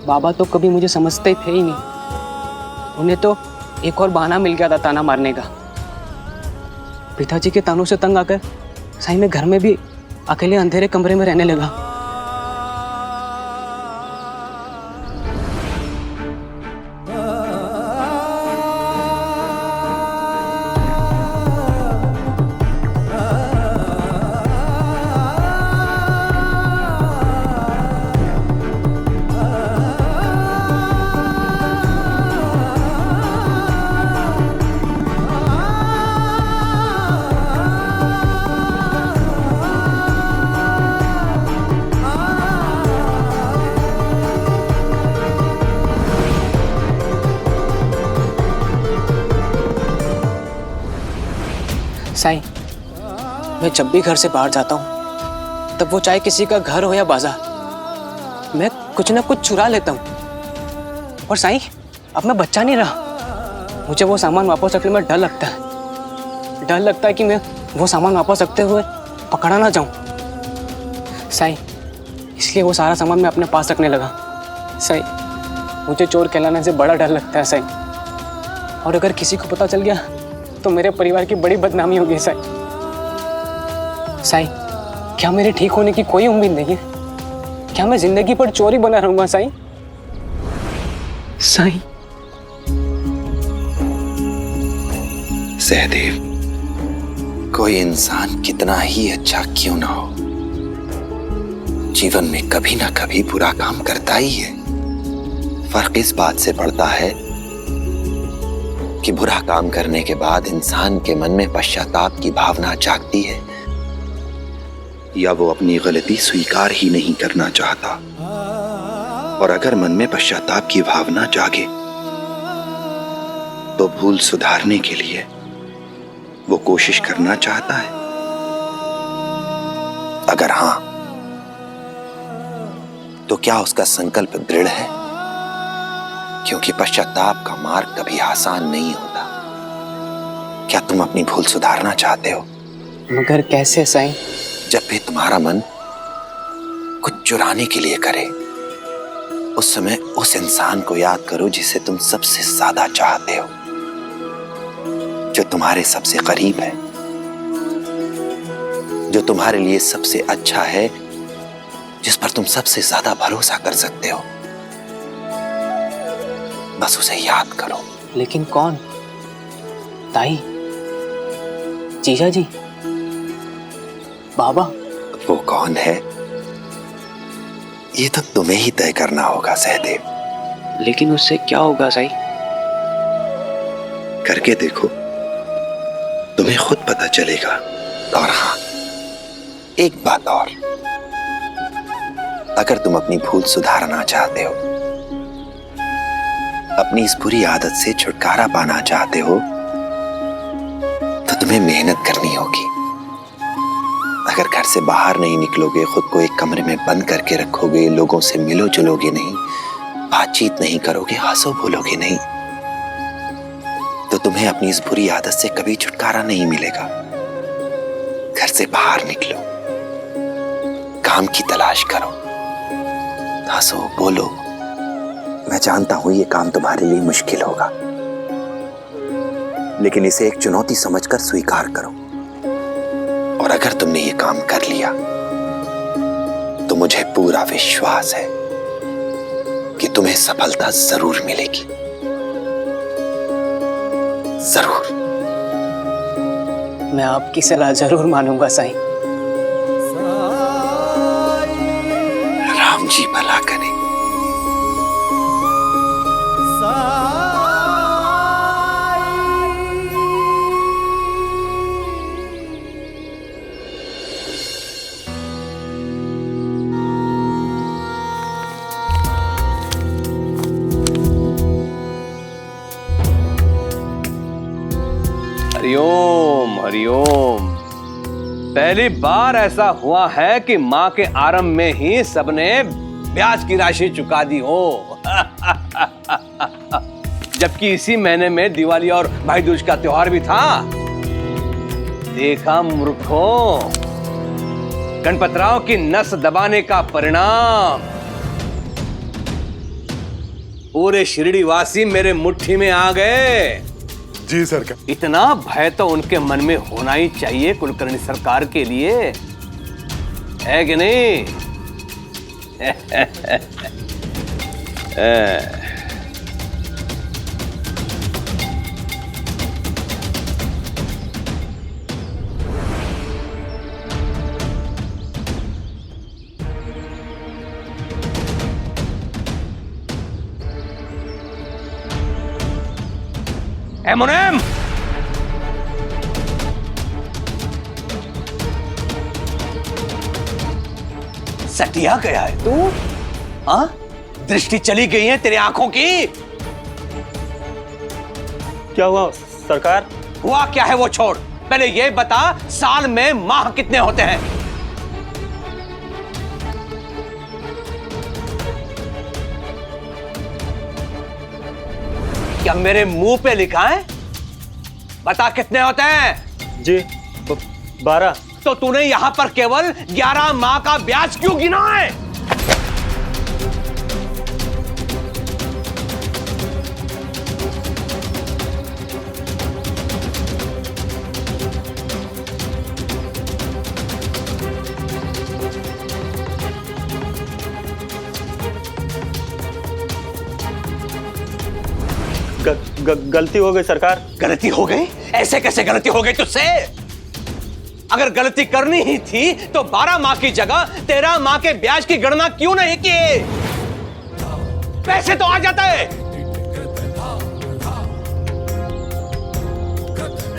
बाबा तो कभी मुझे समझते थे ही नहीं। उन्हें तो एक और बहाना मिल गया था ताना मारने का। पिताजी के तानों से तंग आकर साईं मैं घर में भी अकेले अंधेरे कमरे में रहने लगा। साईं, मैं जब भी घर से बाहर जाता हूँ तब वो चाहे किसी का घर हो या बाजार, मैं कुछ ना कुछ चुरा लेता हूँ। और साईं, अब मैं बच्चा नहीं रहा। मुझे वो सामान वापस रखने में डर लगता है। डर लगता है कि मैं वो सामान वापस रखते हुए पकड़ा ना जाऊँ। साईं, इसलिए वो सारा सामान मैं अपने पास रखने लगा। साईं, मुझे चोर कहलाने से बड़ा डर लगता है साईं। और अगर किसी को पता चल गया तो मेरे परिवार की बड़ी बदनामी होगी। साईं, क्या मेरे ठीक होने की कोई उम्मीद नहीं है? क्या मैं जिंदगी पर चोरी बना रहूंगा साईं? सहदेव, कोई इंसान कितना ही अच्छा क्यों ना हो, जीवन में कभी ना कभी बुरा काम करता ही है। फर्क इस बात से पड़ता है कि बुरा काम करने के बाद इंसान के मन में पश्चाताप की भावना जागती है या वो अपनी गलती स्वीकार ही नहीं करना चाहता। और अगर मन में पश्चाताप की भावना जागे तो भूल सुधारने के लिए वो कोशिश करना चाहता है। अगर हां, तो क्या उसका संकल्प दृढ़ है? क्योंकि पश्चाताप का मार्ग कभी आसान नहीं होता। क्या तुम अपनी भूल सुधारना चाहते हो? मगर कैसे साईं? जब भी तुम्हारा मन कुछ चुराने के लिए करे, उस समय उस इंसान को याद करो जिसे तुम सबसे ज्यादा चाहते हो, जो तुम्हारे सबसे करीब है, जो तुम्हारे लिए सबसे अच्छा है, जिस पर तुम सबसे ज्यादा भरोसा कर सकते हो। बस उसे याद करो। लेकिन कौन? ताई, जीजा जी, बाबा? वो कौन है ये तो तुम्हें ही तय करना होगा सहदेव। लेकिन उससे क्या होगा साईं? करके देखो, तुम्हें खुद पता चलेगा। और हाँ, एक बात और, अगर तुम अपनी भूल सुधारना चाहते हो, अपनी इस बुरी आदत से छुटकारा पाना चाहते हो, तो तुम्हें मेहनत करनी होगी। अगर घर से बाहर नहीं निकलोगे, खुद को एक कमरे में बंद करके रखोगे, लोगों से मिलो जुलोगे नहीं, बातचीत नहीं करोगे, हंसो बोलोगे नहीं, तो तुम्हें अपनी इस बुरी आदत से कभी छुटकारा नहीं मिलेगा। घर से बाहर निकलो, काम की तलाश करो, हंसो बोलो। मैं जानता हूं ये काम तुम्हारे लिए मुश्किल होगा, लेकिन इसे एक चुनौती समझकर स्वीकार करो। और अगर तुमने ये काम कर लिया तो मुझे पूरा विश्वास है कि तुम्हें सफलता जरूर मिलेगी, जरूर। मैं आपकी सलाह जरूर मानूंगा साईं। राम जी भला करे। हरिओम हरिओम। पहली बार ऐसा हुआ है कि मां के आरंभ में ही सबने ब्याज की राशि चुका दी हो। जबकि इसी महीने में दिवाली और भाई दूज का त्योहार भी था। देखा मूर्खों, गणपतराव की नस दबाने का परिणाम। पूरे शिरडी वासी मेरे मुट्ठी में आ गए। जी सरकार। इतना भय तो उनके मन में होना ही चाहिए कुलकर्णी सरकार के लिए, है कि नहीं? मुनेम, सटिया गया है तू? हाँ, दृष्टि चली गई है तेरी आंखों की। क्या हुआ सरकार? हुआ क्या है वो छोड़, पहले ये बता, साल में माह कितने होते हैं? क्या मेरे मुंह पे लिखा है? बता कितने होते हैं? जी 12। तो तूने यहां पर केवल 11 माह का ब्याज क्यों गिना है? गलती हो गई सरकार। गलती हो गई? ऐसे कैसे गलती हो गई तुझसे? अगर गलती करनी ही थी तो 12 माह की जगह 13 माह के ब्याज की गणना क्यों नहीं की? पैसे तो आ जाता है।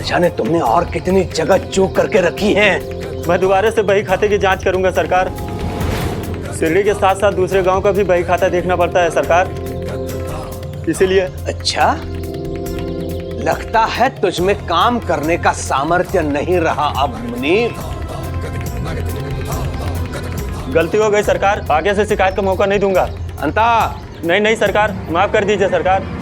जाने तुमने और कितनी जगह चूक करके रखी है। मैं दोबारा से बही खाते की जांच करूंगा सरकार। शिरडी के साथ साथ दूसरे गांव का भी बही खाता देखना पड़ता है सरकार, इसीलिए। अच्छा, लगता है तुझमें काम करने का सामर्थ्य नहीं रहा अब मुनीर। गलती हो गई सरकार, आगे से शिकायत का मौका नहीं दूंगा। अंता नहीं सरकार, माफ कर दीजिए सरकार।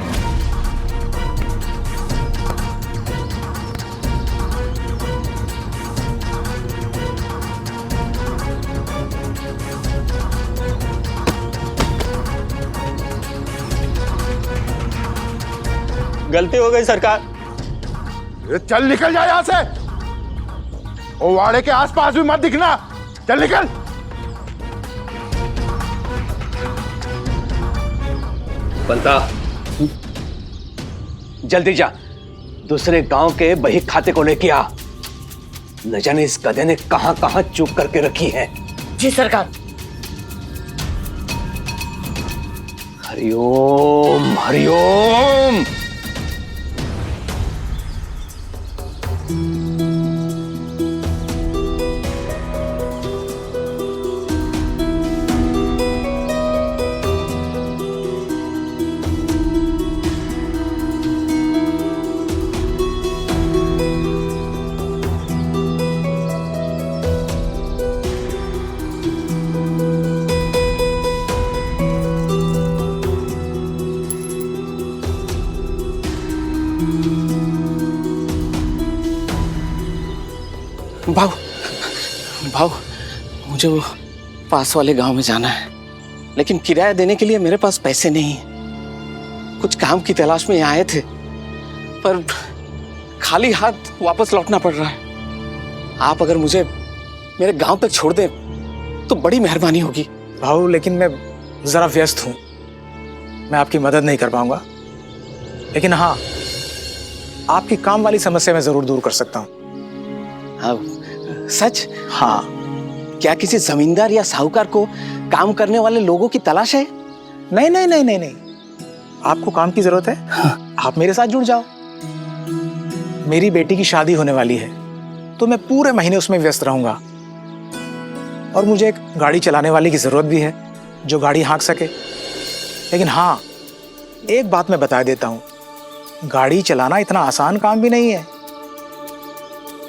गलती हो गई सरकार। चल निकल जा यहाँ से, ओ वाड़े के आसपास भी मत दिखना, चल निकल। बंता, जल्दी जा, दूसरे गांव के बही खाते को लेके आ। न जाने इस गधे ने कहां कहां चूक करके रखी है। जी सरकार। हरिओम हरिओम। भाऊ, भाऊ, मुझे वो पास वाले गांव में जाना है, लेकिन किराया देने के लिए मेरे पास पैसे नहीं है। कुछ काम की तलाश में यहाँ आए थे, पर खाली हाथ वापस लौटना पड़ रहा है। आप अगर मुझे मेरे गांव तक छोड़ दें तो बड़ी मेहरबानी होगी। भाऊ, लेकिन मैं जरा व्यस्त हूँ, मैं आपकी मदद नहीं कर पाऊंगा। लेकिन हाँ, आपकी काम वाली समस्या मैं जरूर दूर कर सकता हूँ। सच? हाँ। क्या किसी जमींदार या साहूकार को काम करने वाले लोगों की तलाश है? नहीं नहीं नहीं नहीं नहीं, आपको काम की जरूरत है? हाँ। आप मेरे साथ जुड़ जाओ। मेरी बेटी की शादी होने वाली है, तो मैं पूरे महीने उसमें व्यस्त रहूंगा। और मुझे एक गाड़ी चलाने वाले की जरूरत भी है, जो गाड़ी हाँक सके। लेकिन हाँ, एक बात मैं बता देता हूँ, गाड़ी चलाना इतना आसान काम भी नहीं है।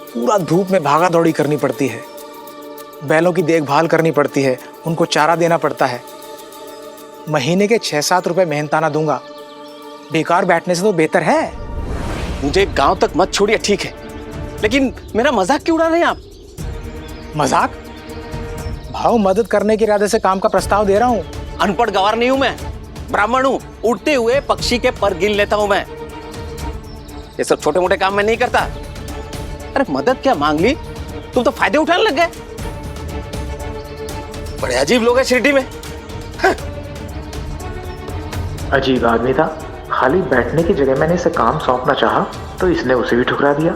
पूरा धूप में भागा दौड़ी करनी पड़ती है, बैलों की देखभाल करनी पड़ती है, उनको चारा देना पड़ता है। महीने के 6-7 रुपए मेहनताना दूंगा, बेकार बैठने से तो बेहतर है। मुझे गांव तक मत छोड़िए, ठीक है, लेकिन मेरा मजाक क्यों उड़ा रहे हैं आप? मजाक? भाव, मदद करने के इरादे से काम का प्रस्ताव दे रहा हूँ। अनपढ़ गवार नहीं हूं मैं, ब्राह्मण हूं। उड़ते हुए पक्षी के पर गिन लेता हूं मैं। ये सब छोटे मोटे काम मैं नहीं करता। अरे मदद क्या मांग ली, तुम तो फायदे उठाने लग गए। बड़े अजीब लोग हैं शिरडी में। अजीब आदमी था, खाली बैठने की जगह मैंने इसे काम सौंपना चाहा तो इसने उसे भी ठुकरा दिया।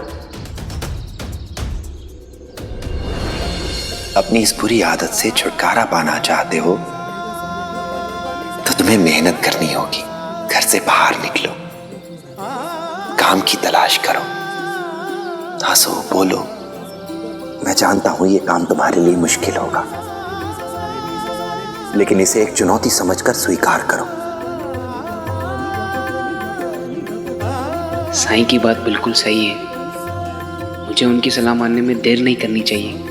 अपनी इस बुरी आदत से छुटकारा पाना चाहते हो तो तुम्हें मेहनत करनी होगी। घर से बाहर निकलो, काम की तलाश करो, हंसो, बोलो। मैं जानता हूं ये काम तुम्हारे लिए मुश्किल होगा, लेकिन इसे एक चुनौती समझकर स्वीकार करो। साईं की बात बिल्कुल सही है, मुझे उनकी सलाह मानने में देर नहीं करनी चाहिए।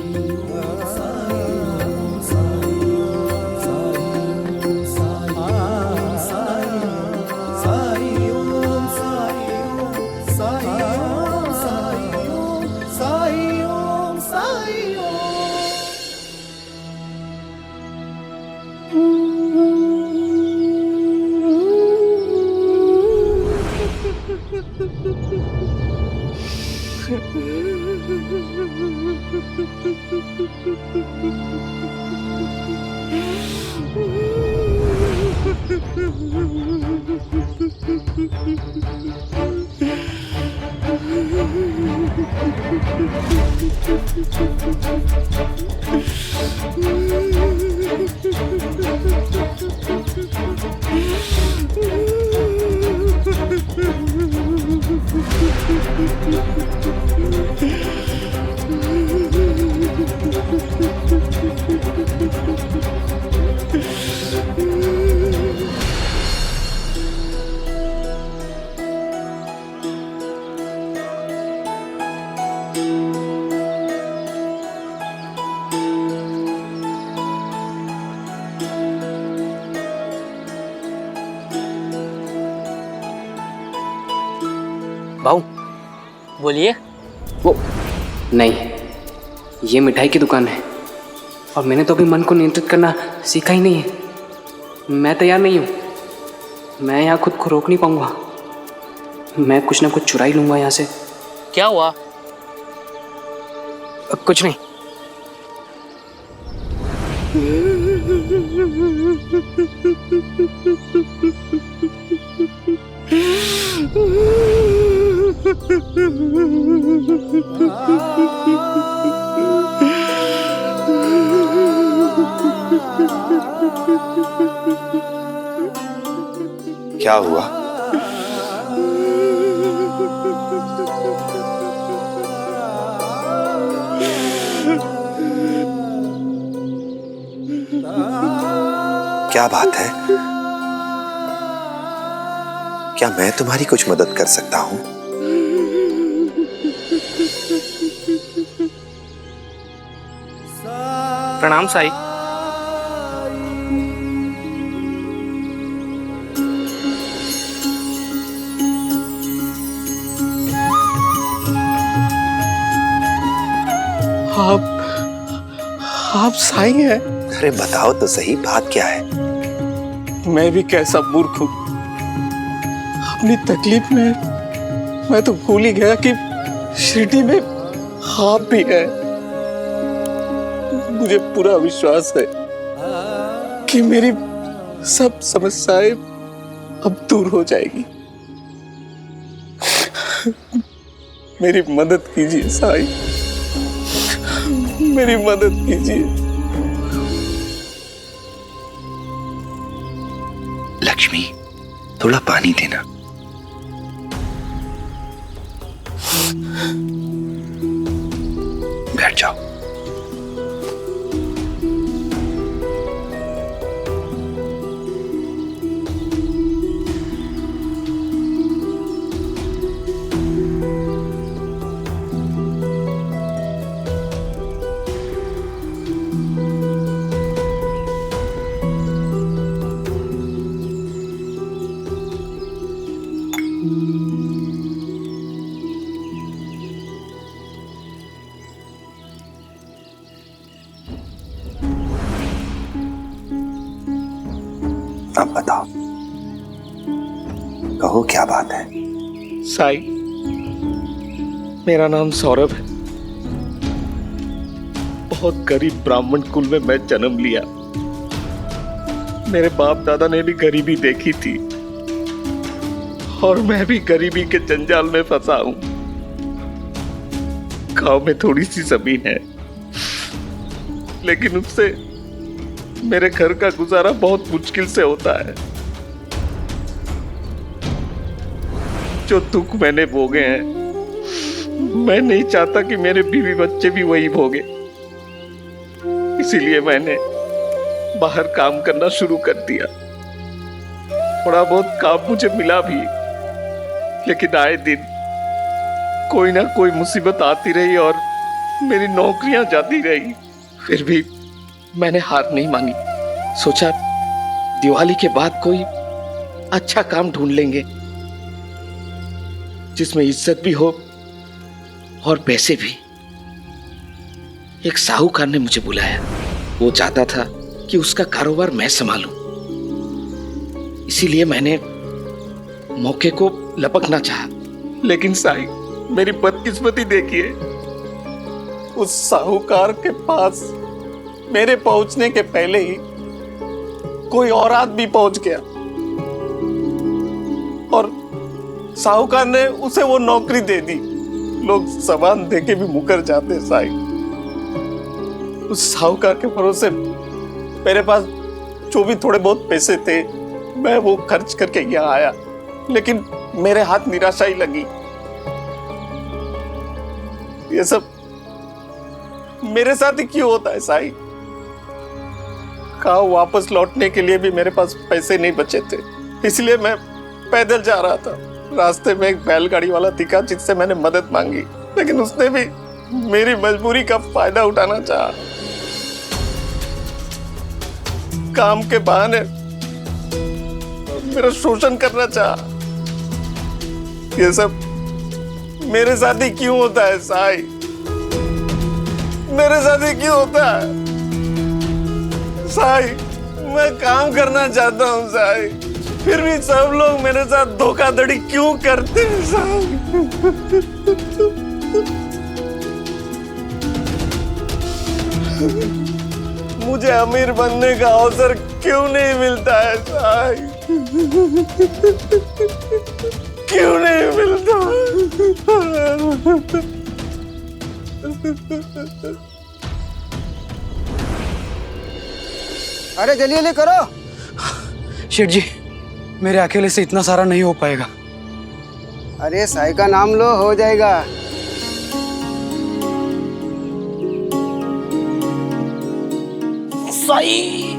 भाऊ बोलिए। वो नहीं, ये मिठाई की दुकान है और मैंने तो अभी मन को नियंत्रित करना सीखा ही नहीं है। मैं तैयार नहीं हूँ, मैं यहाँ खुद को रोक नहीं पाऊंगा। मैं कुछ ना कुछ चुरा ही लूंगा यहाँ से। क्या हुआ? कुछ नहीं। क्या हुआ? क्या बात है? क्या मैं तुम्हारी कुछ मदद कर सकता हूं? प्रणाम साई। आप साई हैं? अरे बताओ तो सही, बात क्या है? मैं भी कैसा मूर्ख हूं, अपनी तकलीफ में मैं तो भूल ही गया कि शिरडी में आप भी है। मुझे पूरा विश्वास है कि मेरी सब समस्याएं अब दूर हो जाएगी। मेरी मदद कीजिए साई, मेरी मदद कीजिए। लक्ष्मी, थोड़ा पानी देना। बैठ जाओ। अब बताओ, कहो क्या बात है? साई, मेरा नाम सौरभ है। बहुत गरीब ब्राह्मण कुल में मैं जन्म लिया। मेरे बाप दादा ने भी गरीबी देखी थी और मैं भी गरीबी के जंजाल में फंसा हूं। गांव में थोड़ी सी जमीन है, लेकिन उससे मेरे घर का गुजारा बहुत मुश्किल से होता है। जो दुख मैंने भोगे हैं, मैं नहीं चाहता कि मेरे बीवी बच्चे भी वही भोगे। इसीलिए मैंने बाहर काम करना शुरू कर दिया। थोड़ा बहुत काम मुझे मिला भी, लेकिन आए दिन कोई ना कोई मुसीबत आती रही और मेरी नौकरियां जाती रही। फिर भी मैंने हार नहीं मानी। सोचा दिवाली के बाद कोई अच्छा काम ढूंढ लेंगे जिसमें इज्जत भी हो और पैसे भी। एक साहूकार ने मुझे बुलाया। वो चाहता था कि उसका कारोबार मैं संभालूं। इसीलिए मैंने मौके को लपकना चाहा। लेकिन साई, मेरी बदकिस्मती देखिए, उस साहूकार के पास मेरे पहुंचने के पहले ही कोई और आदमी पहुंच गया और साहूकार ने उसे वो नौकरी दे दी। लोग सामान देके भी मुकर जाते साई। उस साहूकार के भरोसे मेरे पास जो भी थोड़े बहुत पैसे थे, मैं वो खर्च करके यहाँ आया, लेकिन मेरे हाथ निराशा ही लगी। ये सब मेरे साथ ही क्यों होता है साई? गाँव वापस लौटने के लिए भी मेरे पास पैसे नहीं बचे थे, इसलिए मैं पैदल जा रहा था। रास्ते में एक बैलगाड़ी वाला दिखा जिससे मैंने मदद मांगी, लेकिन उसने भी मेरी मजबूरी का फायदा उठाना चाहा। काम के बहाने मेरा शोषण करना चाहा। ये सब मेरे साथ ही क्यों होता है साई? मेरे साथ ही क्यों होता है साई? मैं काम करना चाहता हूँ साई, फिर भी सब लोग मेरे साथ धोखाधड़ी क्यों करते हैं साई? मुझे अमीर बनने का अवसर क्यों नहीं मिलता है साई? क्यों नहीं मिलता? अरे जल्दी जल्दी करो। शेठ जी, मेरे अकेले से इतना सारा नहीं हो पाएगा। अरे साई का नाम लो, हो जाएगा। साई।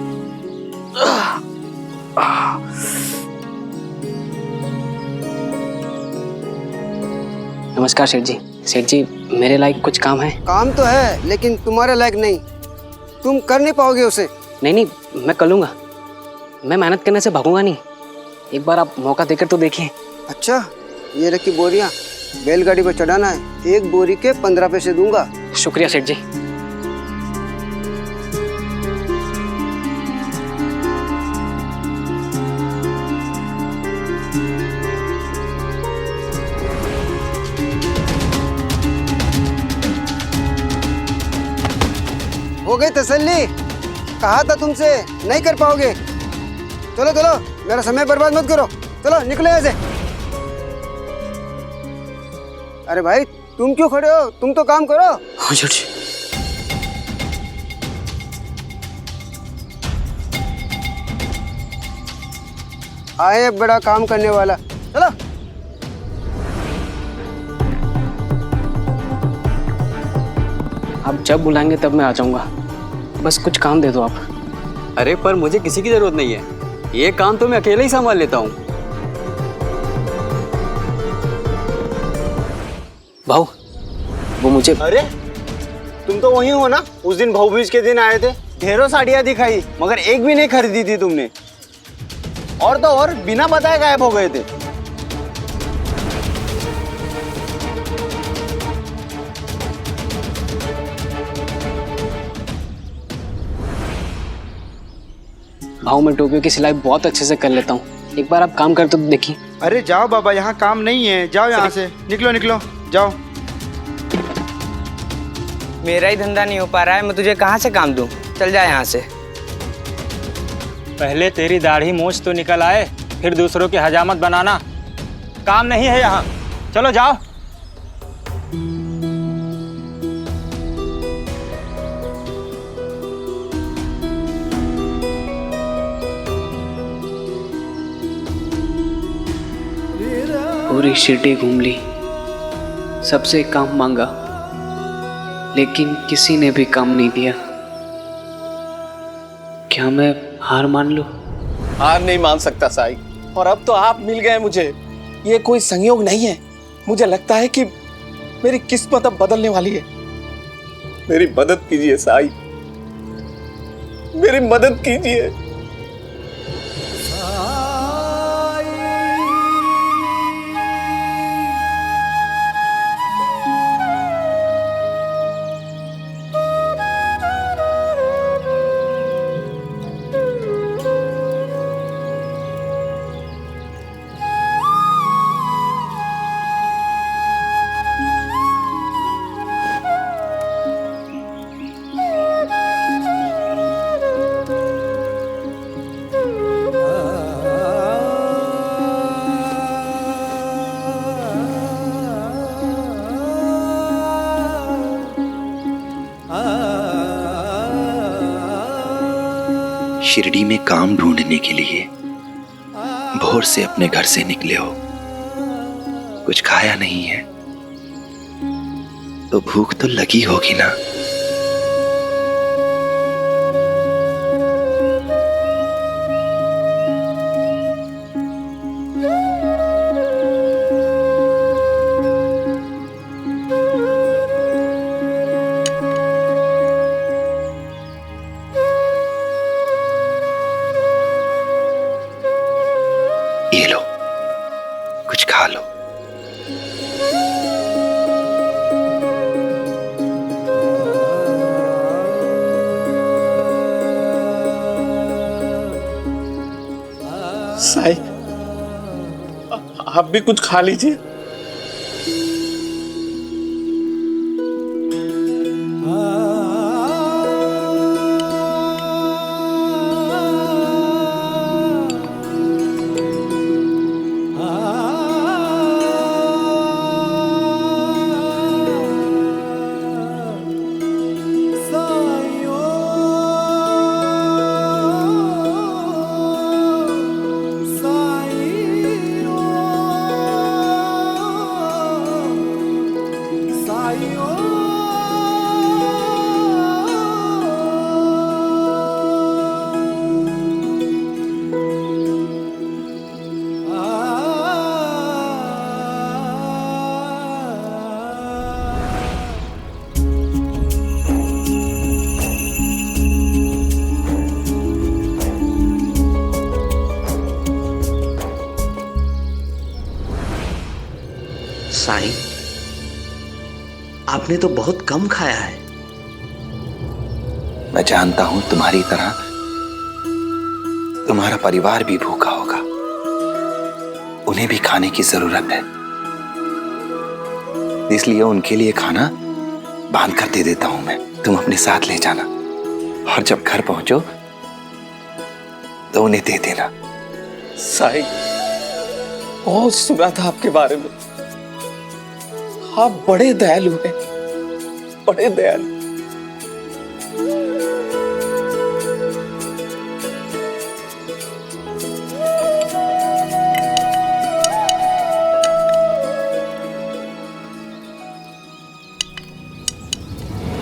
नमस्कार सेठ जी। सेठ जी, मेरे लायक कुछ काम है? काम तो है, लेकिन तुम्हारे लायक नहीं। तुम कर नहीं पाओगे उसे। नहीं, मैं कर लूंगा। मैं मेहनत करने से भागूंगा नहीं। एक बार आप मौका देकर तो देखिए। अच्छा, ये रखी बोरियां, बैलगाड़ी पर चढ़ाना है। एक बोरी के 15 पैसे दूंगा। शुक्रिया सेठ जी। हो गई तसल्ली? कहा था तुमसे, नहीं कर पाओगे। चलो चलो, मेरा समय बर्बाद मत करो। चलो निकलो यहाँ से। अरे भाई, तुम क्यों खड़े हो? तुम तो काम करो। हाँ सेठ जी। आए बड़ा काम करने वाला। चलो। आप जब बुलाएंगे तब मैं आ जाऊंगा। बस कुछ काम दे दो आप। अरे पर मुझे किसी की जरूरत नहीं है, ये काम तो मैं अकेले ही संभाल लेता हूँ। भाऊ, वो मुझे। अरे तुम तो वही हो ना, उस दिन भाऊबीज के दिन आए थे। ढेरों साड़ियाँ दिखाई, मगर एक भी नहीं खरीदी थी तुमने। और तो और बिना बताए गायब हो गए थे। भाऊ, मैं टोपियों की सिलाई बहुत अच्छे से कर लेता हूँ। एक बार आप काम करते तो देखिए। अरे जाओ बाबा, यहाँ काम नहीं है। जाओ यहाँ से, निकलो निकलो, जाओ। मेरा ही धंधा नहीं हो पा रहा है, मैं तुझे कहाँ से काम दूं? चल जा यहाँ से। पहले तेरी दाढ़ी मूंछ तो निकल आए, फिर दूसरों की हजामत बनाना काम नहीं है यहाँ। चलो जाओ। पूरी सिटी घूम ली, सबसे काम मांगा, लेकिन किसी ने भी काम नहीं दिया। क्या मैं हार मान लूं? हार नहीं मान सकता साई। और अब तो आप मिल गए मुझे। ये कोई संयोग नहीं है। मुझे लगता है कि मेरी किस्मत अब बदलने वाली है। मेरी मदद कीजिए साई, मेरी मदद कीजिए। शिरडी में काम ढूंढने के लिए भोर से अपने घर से निकले हो, कुछ खाया नहीं है तो भूख तो लगी होगी ना। ये लो, कुछ खा लो। साई, आप भी कुछ खा लीजिए। साईं, आपने तो बहुत कम खाया है। मैं जानता हूं तुम्हारी तरह तुम्हारा परिवार भी भूखा होगा, उन्हें भी खाने की जरूरत है, इसलिए उनके लिए खाना बांध कर दे देता हूं मैं। तुम अपने साथ ले जाना और जब घर पहुंचो तो उन्हें दे देना। साईं, बहुत सुना था आपके बारे में, आप बड़े दयालु हैं, बड़े दयालु।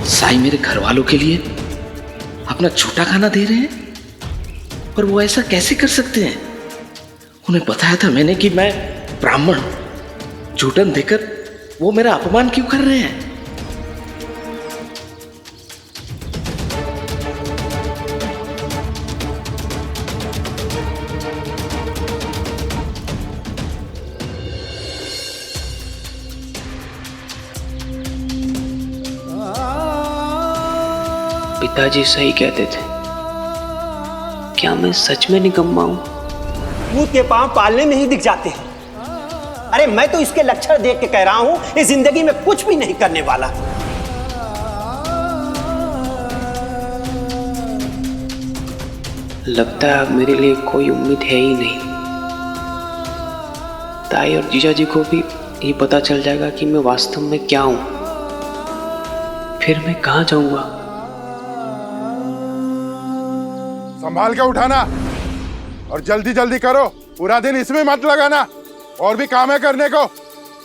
साईं मेरे घर वालों के लिए अपना छोटा खाना दे रहे हैं, पर वो ऐसा कैसे कर सकते हैं? उन्हें बताया था मैंने कि मैं ब्राह्मण हूं, झूठन देकर वो मेरा अपमान क्यों कर रहे हैं? पिताजी सही कहते थे, क्या मैं सच में निकम्मा हूं? भूत के पांव पालने में ही दिख जाते हैं। अरे मैं तो इसके लक्षण देख के कह रहा हूं, इस जिंदगी में कुछ भी नहीं करने वाला। लगता है अब मेरे लिए कोई उम्मीद है ही नहीं। ताई और जीजा जी को भी ये पता चल जाएगा कि मैं वास्तव में क्या हूं, फिर मैं कहां जाऊंगा? संभाल के उठाना और जल्दी जल्दी करो, पूरा दिन इसमें मत लगाना, और भी काम है करने को।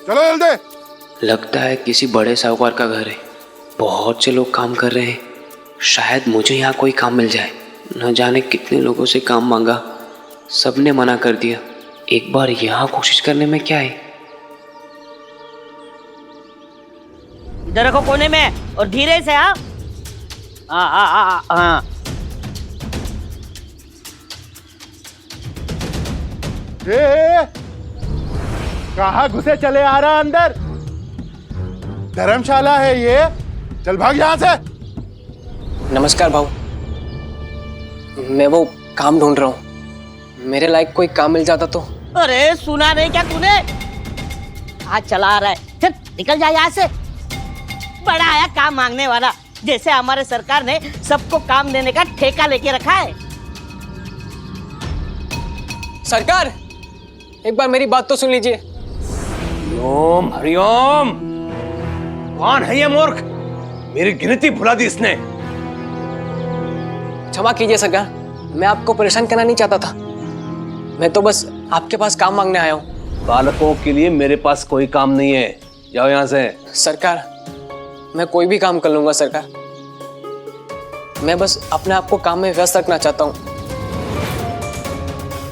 चलो जल्दी। लगता है किसी बड़े साहूकार का घर है, बहुत से लोग काम कर रहे हैं, शायद मुझे यहाँ कोई काम मिल जाए। न जाने कितने लोगों से काम मांगा, सबने मना कर दिया। एक बार यहाँ कोशिश करने में क्या है? इधर रखो कोने में और धीरे से आओ। हाँ। कहाँ घुसे चले आ रहा अंदर? धर्मशाला है ये, चल भाग यहाँ से। नमस्कार भाऊ, मैं वो काम ढूंढ रहा हूँ, मेरे लायक कोई काम मिल जाता तो। अरे सुना नहीं क्या तूने? आज चला आ रहा है, चल निकल जा यहाँ से। बड़ा आया काम मांगने वाला, जैसे हमारे सरकार ने सबको काम देने का ठेका लेके रखा है। सरकार, एक बार मेरी बात तो सुन लीजिए। हरिओम हरिओम। कौन है ये मूर्ख? मेरी गिनती भुला दी इसने। क्षमा कीजिए सरकार, मैं आपको परेशान करना नहीं चाहता था, मैं तो बस आपके पास काम मांगने आया हूँ। बालकों के लिए मेरे पास कोई काम नहीं है, जाओ यहाँ से। सरकार, मैं कोई भी काम कर लूंगा सरकार, मैं बस अपने आप को काम में व्यस्त रखना चाहता हूँ।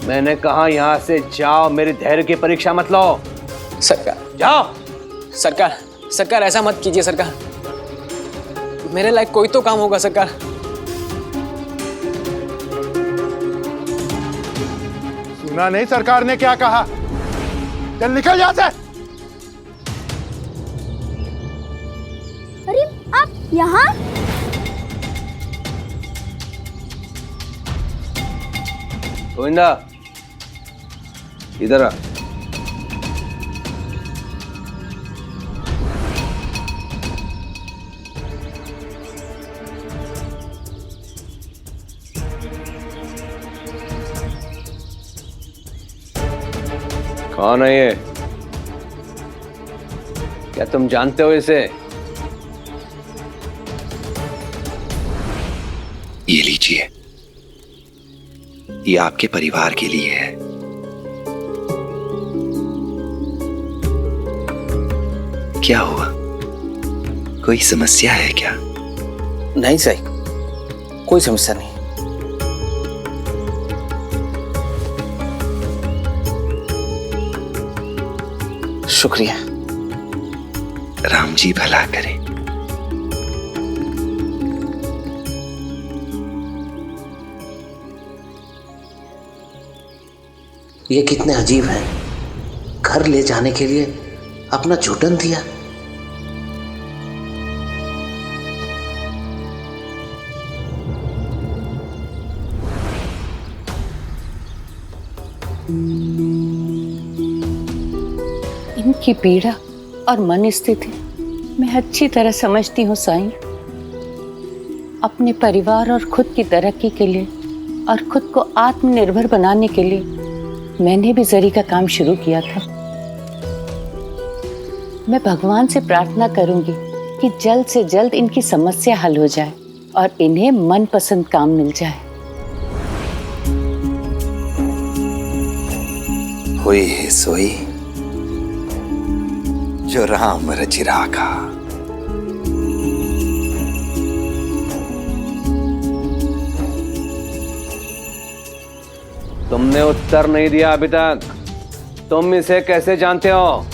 मैंने कहा यहाँ से जाओ, मेरे धैर्य की परीक्षा मत लो। सरकार जाओ। सरकार, सरकार ऐसा मत कीजिए सरकार, मेरे लायक कोई तो काम होगा सरकार। सुना नहीं सरकार ने क्या कहा? चल निकल यहाँ से। अरे आप यहाँ? गोविंदा, इधर आ। कौन है ये? क्या तुम जानते हो इसे? ये लीजिए, ये आपके परिवार के लिए है। क्या हुआ, कोई समस्या है क्या? नहीं सही, कोई समस्या नहीं। शुक्रिया। राम जी भला करें। ये कितने अजीब हैं, घर ले जाने के लिए अपना झूठन दिया। इनकी पीड़ा और मन स्थिति मैं अच्छी तरह समझती हूँ साईं। अपने परिवार और खुद की तरक्की के लिए और खुद को आत्मनिर्भर बनाने के लिए मैंने भी जरी का काम शुरू किया था। मैं भगवान से प्रार्थना करूंगी कि जल्द से जल्द इनकी समस्या हल हो जाए और इन्हें मनपसंद काम मिल जाए। हुई है सोई जो राम रचि राखा। तुमने उत्तर नहीं दिया अभी तक। तुम इसे कैसे जानते हो?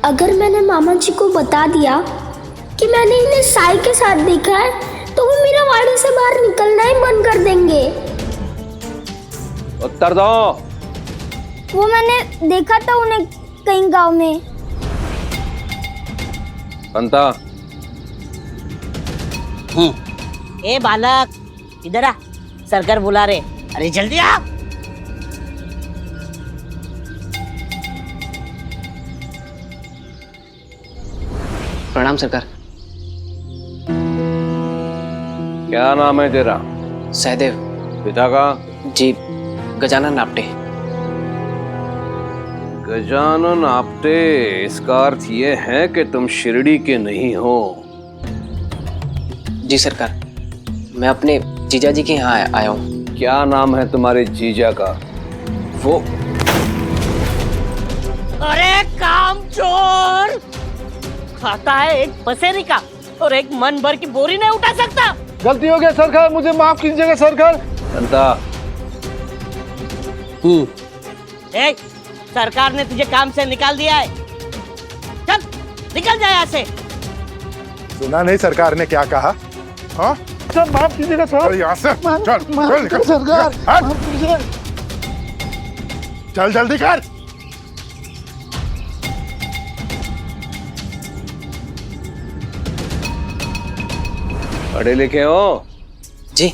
अगर मैंने मामा जी को बता दिया कि मैंने इन्हें साई के साथ देखा है तो वो मेरा वाड़ी से बाहर निकलना ही बंद कर देंगे। उत्तर दो। वो मैंने देखा था उन्हें कहीं गांव में। बंता। ए बालक, इधर आ, सरकार बुला रहे। अरे जल्दी आ। प्रणाम सरकार। क्या नाम है तेरा? सहदेव। पिता का? जी गजानन आपटे। गजानन आपटे, इसका अर्थ ये है कि तुम शिरडी के नहीं हो। जी सरकार, मैं अपने जीजा जी के यहाँ आया हूँ। क्या नाम है तुम्हारे जीजा का? वो अरे कामचोर, खाता है एक पसेरी का और एक मन भर की बोरी नहीं उठा सकता। गलती हो गया सरकार, मुझे माफ कीजिएगा सरकार। बंता। ए, सरकार ने तुझे काम से निकाल दिया है। चल निकल जा यहाँ से। सुना नहीं सरकार ने क्या कहा? हाँ सर माफ कीजिएगा सर। यहाँ से चल चल निकल सरकार। चल जल्दी कर। पढ़े लिखे हो? जी।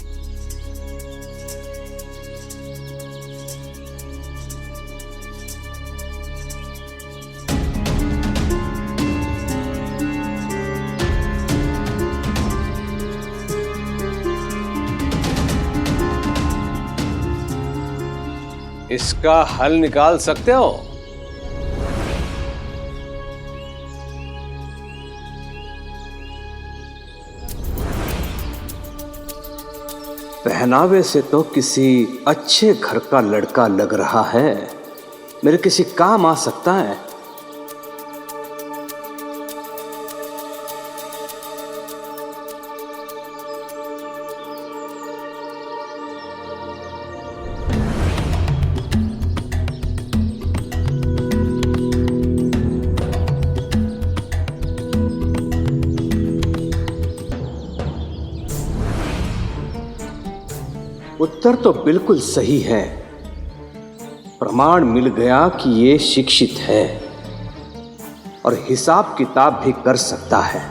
इसका हल निकाल सकते हो? पहनावे से तो किसी अच्छे घर का लड़का लग रहा है, मेरे किसी काम आ सकता है। उत्तर तो बिल्कुल सही है। प्रमाण मिल गया कि ये शिक्षित है और हिसाब किताब भी कर सकता है,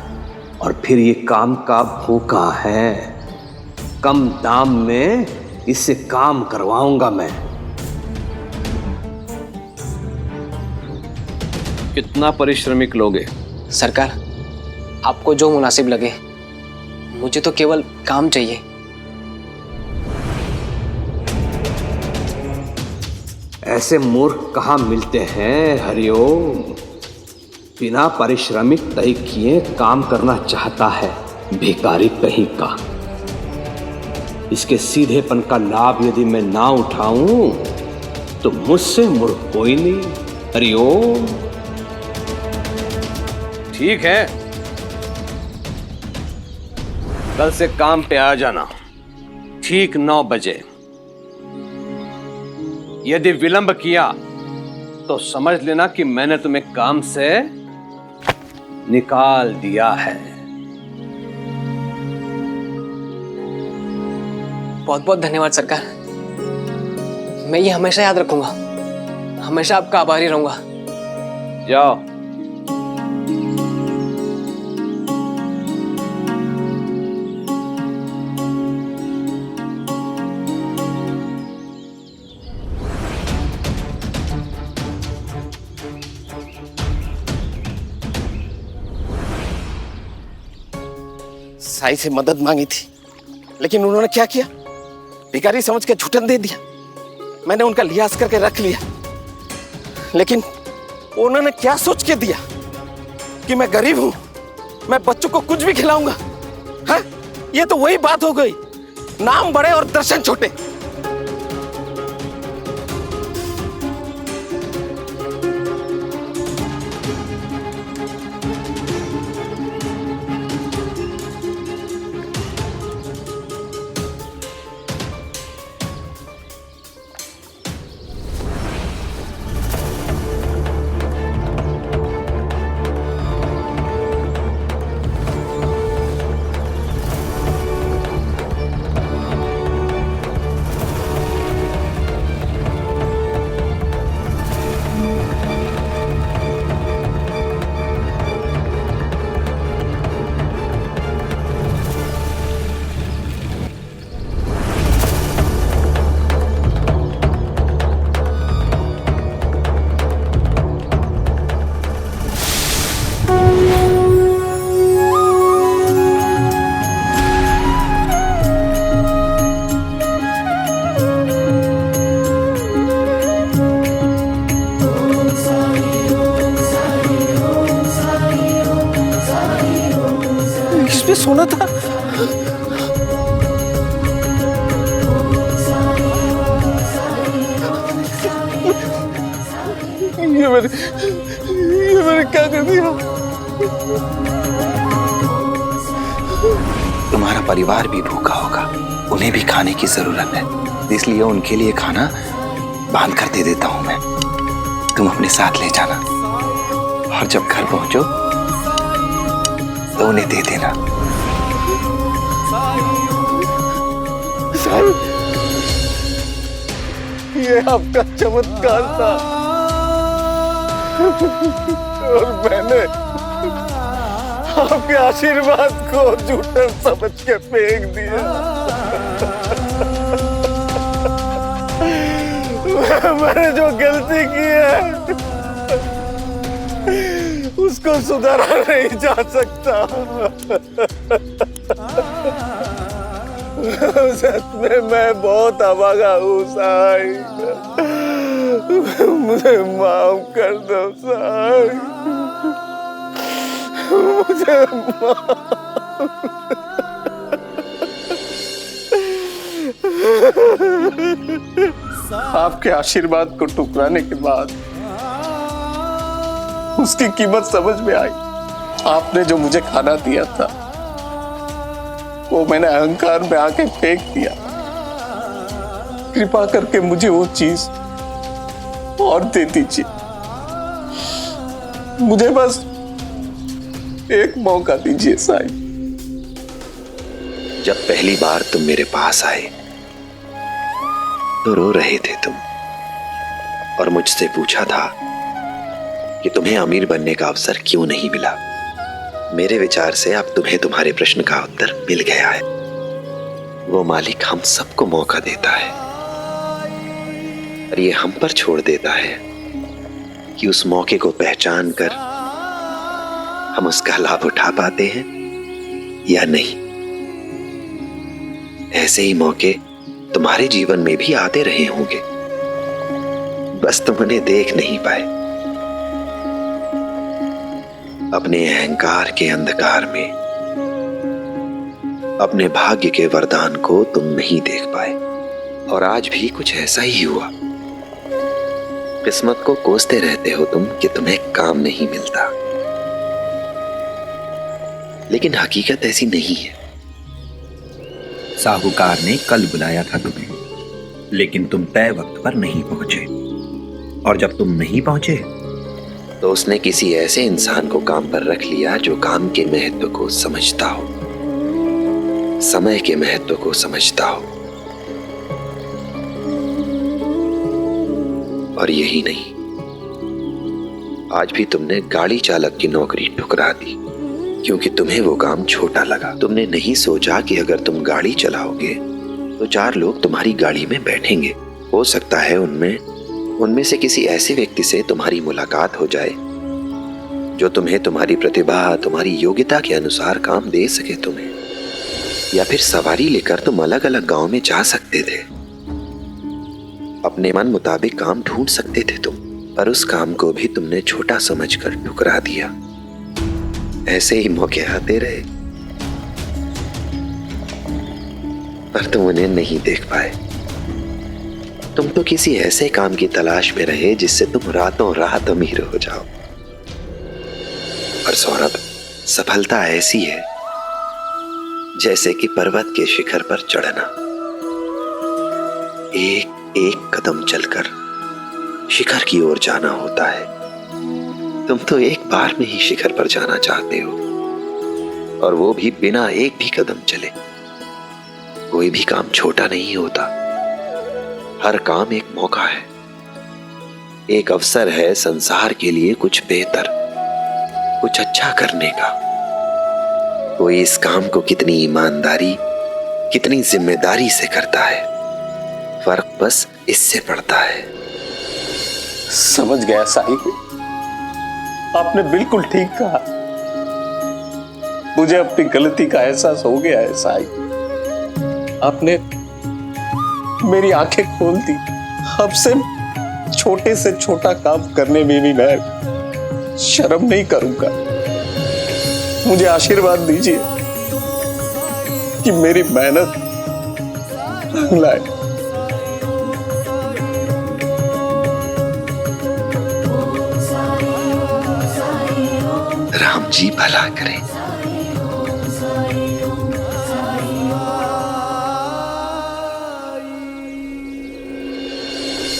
और फिर ये काम का भूखा है। कम दाम में इससे काम करवाऊंगा मैं। कितना परिश्रमिक लोगे? सरकार, आपको जो मुनासिब लगे, मुझे तो केवल काम चाहिए। ऐसे मूर्ख कहाँ मिलते हैं हरिओम। बिना परिश्रमिक तय किए काम करना चाहता है भिखारी कहीं का। इसके सीधेपन का लाभ यदि मैं ना उठाऊं तो मुझसे मूर्ख कोई नहीं। हरिओम। ठीक है, कल से काम पे आ जाना ठीक 9 बजे। यदि विलंब किया तो समझ लेना कि मैंने तुम्हें काम से निकाल दिया है। बहुत बहुत धन्यवाद सरकार। मैं ये हमेशा याद रखूंगा, हमेशा आपका आभारी रहूंगा। जाओ। साई से मदद मांगी थी, लेकिन उन्होंने क्या किया? भिखारी समझ के झूठन दे दिया। मैंने उनका लिहाज करके रख लिया, लेकिन उन्होंने क्या सोच के दिया कि मैं गरीब हूं, मैं बच्चों को कुछ भी खिलाऊंगा। हाँ? ये तो वही बात हो गई, नाम बड़े और दर्शन छोटे। इसमें सोना था। ये मैंने क्या कर दिया? तुम्हारा परिवार भी भूखा होगा, उन्हें भी खाने की जरूरत है, इसलिए उनके लिए खाना बांध कर दे देता हूं मैं। तुम अपने साथ ले जाना और जब घर पहुंचो तो उन्हें दे देना। ये आपका चमत्कार था और मैंने आपके आशीर्वाद को झूठा समझ के फेंक दिया। मैंने जो गलती की है उसको सुधारा नहीं जा सकता। सच में मैं बहुत अभागा हूँ साई, मुझे माफ कर दो साई, मुझे आपके आशीर्वाद को ठुकराने के बाद उसकी कीमत समझ में आई। आपने जो मुझे खाना दिया था वो मैंने अहंकार में आके फेंक दिया। कृपा करके मुझे वो चीज और दे दीजिए। मुझे बस एक मौका दीजिए साईं। जब पहली बार तुम मेरे पास आए तो रो रहे थे तुम और मुझसे पूछा था कि तुम्हें अमीर बनने का अवसर क्यों नहीं मिला। मेरे विचार से अब तुम्हें तुम्हारे प्रश्न का उत्तर मिल गया है। वो मालिक हम सबको मौका देता है और ये हम पर छोड़ देता है कि उस मौके को पहचान कर हम उसका लाभ उठा पाते हैं या नहीं। ऐसे ही मौके तुम्हारे जीवन में भी आते रहे होंगे, बस तुम उन्हें देख नहीं पाए। अपने अहंकार के अंधकार में अपने भाग्य के वरदान को तुम नहीं देख पाए, और आज भी कुछ ऐसा ही हुआ। किस्मत को कोसते रहते हो तुम कि तुम्हें काम नहीं मिलता, लेकिन हकीकत ऐसी नहीं है। साहूकार ने कल बुलाया था तुम्हें, लेकिन तुम तय वक्त पर नहीं पहुंचे, और जब तुम नहीं पहुंचे तो उसने किसी ऐसे इंसान को काम पर रख लिया जो काम के महत्व को समझता हो, समय के महत्व को समझता हो। और यही नहीं, आज भी तुमने गाड़ी चालक की नौकरी ठुकरा दी क्योंकि तुम्हें वो काम छोटा लगा। तुमने नहीं सोचा कि अगर तुम गाड़ी चलाओगे तो 4 लोग तुम्हारी गाड़ी में बैठेंगे। हो सकता है उनमें से किसी ऐसे व्यक्ति से तुम्हारी मुलाकात हो जाए जो तुम्हें तुम्हारी प्रतिभा, तुम्हारी योग्यता के अनुसार काम दे सके तुम्हें। या फिर सवारी लेकर तुम अलग अलग गांव में जा सकते थे, अपने मन मुताबिक काम ढूंढ सकते थे तुम, पर उस काम को भी तुमने छोटा समझकर ठुकरा दिया। ऐसे ही मौके आते रहे, पर तुम उन्हें नहीं देख पाए। तुम तो किसी ऐसे काम की तलाश में रहे जिससे तुम रातों रात अमीर हो जाओ। पर सौरभ, सफलता ऐसी है जैसे कि पर्वत के शिखर पर चढ़ना। एक एक कदम चलकर शिखर की ओर जाना होता है। तुम तो एक बार में ही शिखर पर जाना चाहते हो, और वो भी बिना एक भी कदम चले। कोई भी काम छोटा नहीं होता, हर काम एक मौका है, एक अवसर है संसार के लिए कुछ बेहतर, कुछ अच्छा करने का। कोई इस काम को कितनी ईमानदारी, कितनी जिम्मेदारी से करता है, फर्क बस इससे पड़ता है। समझ गया साई, आपने बिल्कुल ठीक कहा। मुझे अपनी गलती का एहसास हो गया है साई। आपने मेरी आंखें खोल दी। अब से छोटे से छोटा काम करने में भी मैं शर्म नहीं करूंगा। मुझे आशीर्वाद दीजिए कि मेरी मेहनत रंग लाए। राम जी भला करें।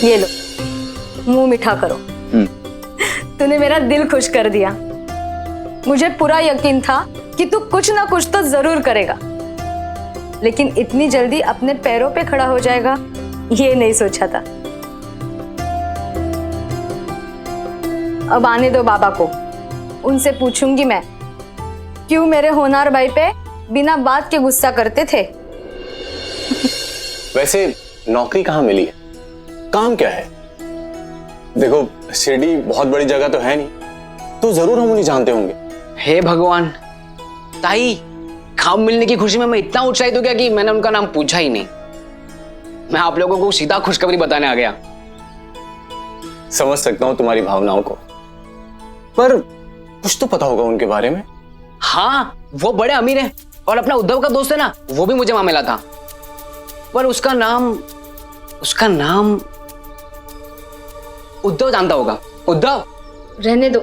ये लो, मुंह मीठा करो। तूने मेरा दिल खुश कर दिया। मुझे पूरा यकीन था कि तू कुछ ना कुछ तो जरूर करेगा, लेकिन इतनी जल्दी अपने पैरों पे खड़ा हो जाएगा ये नहीं सोचा था। अब आने दो बाबा को, उनसे पूछूंगी मैं क्यों मेरे होनार भाई पे बिना बात के गुस्सा करते थे। वैसे नौकरी कहाँ मिली है, काम क्या है? देखो शिरडी बहुत बड़ी जगह तो है नहीं, तो जरूर हम उन्हें जानते होंगे। हे भगवान, ताई काम मिलने की खुशी में मैं इतना उत्साहित हो गया कि मैंने उनका नाम पूछा ही नहीं। मैं आप लोगों को सीधा खुशखबरी बताने आ गया। समझ सकता हूं तुम्हारी भावनाओं को, पर कुछ तो पता होगा उनके बारे में। हाँ, वो बड़े अमीर हैं और अपना उद्धव का दोस्त है ना, वो भी मुझे वहां मिला था, पर उसका नाम उद्धव जानता होगा। उद्धव? रहने दो,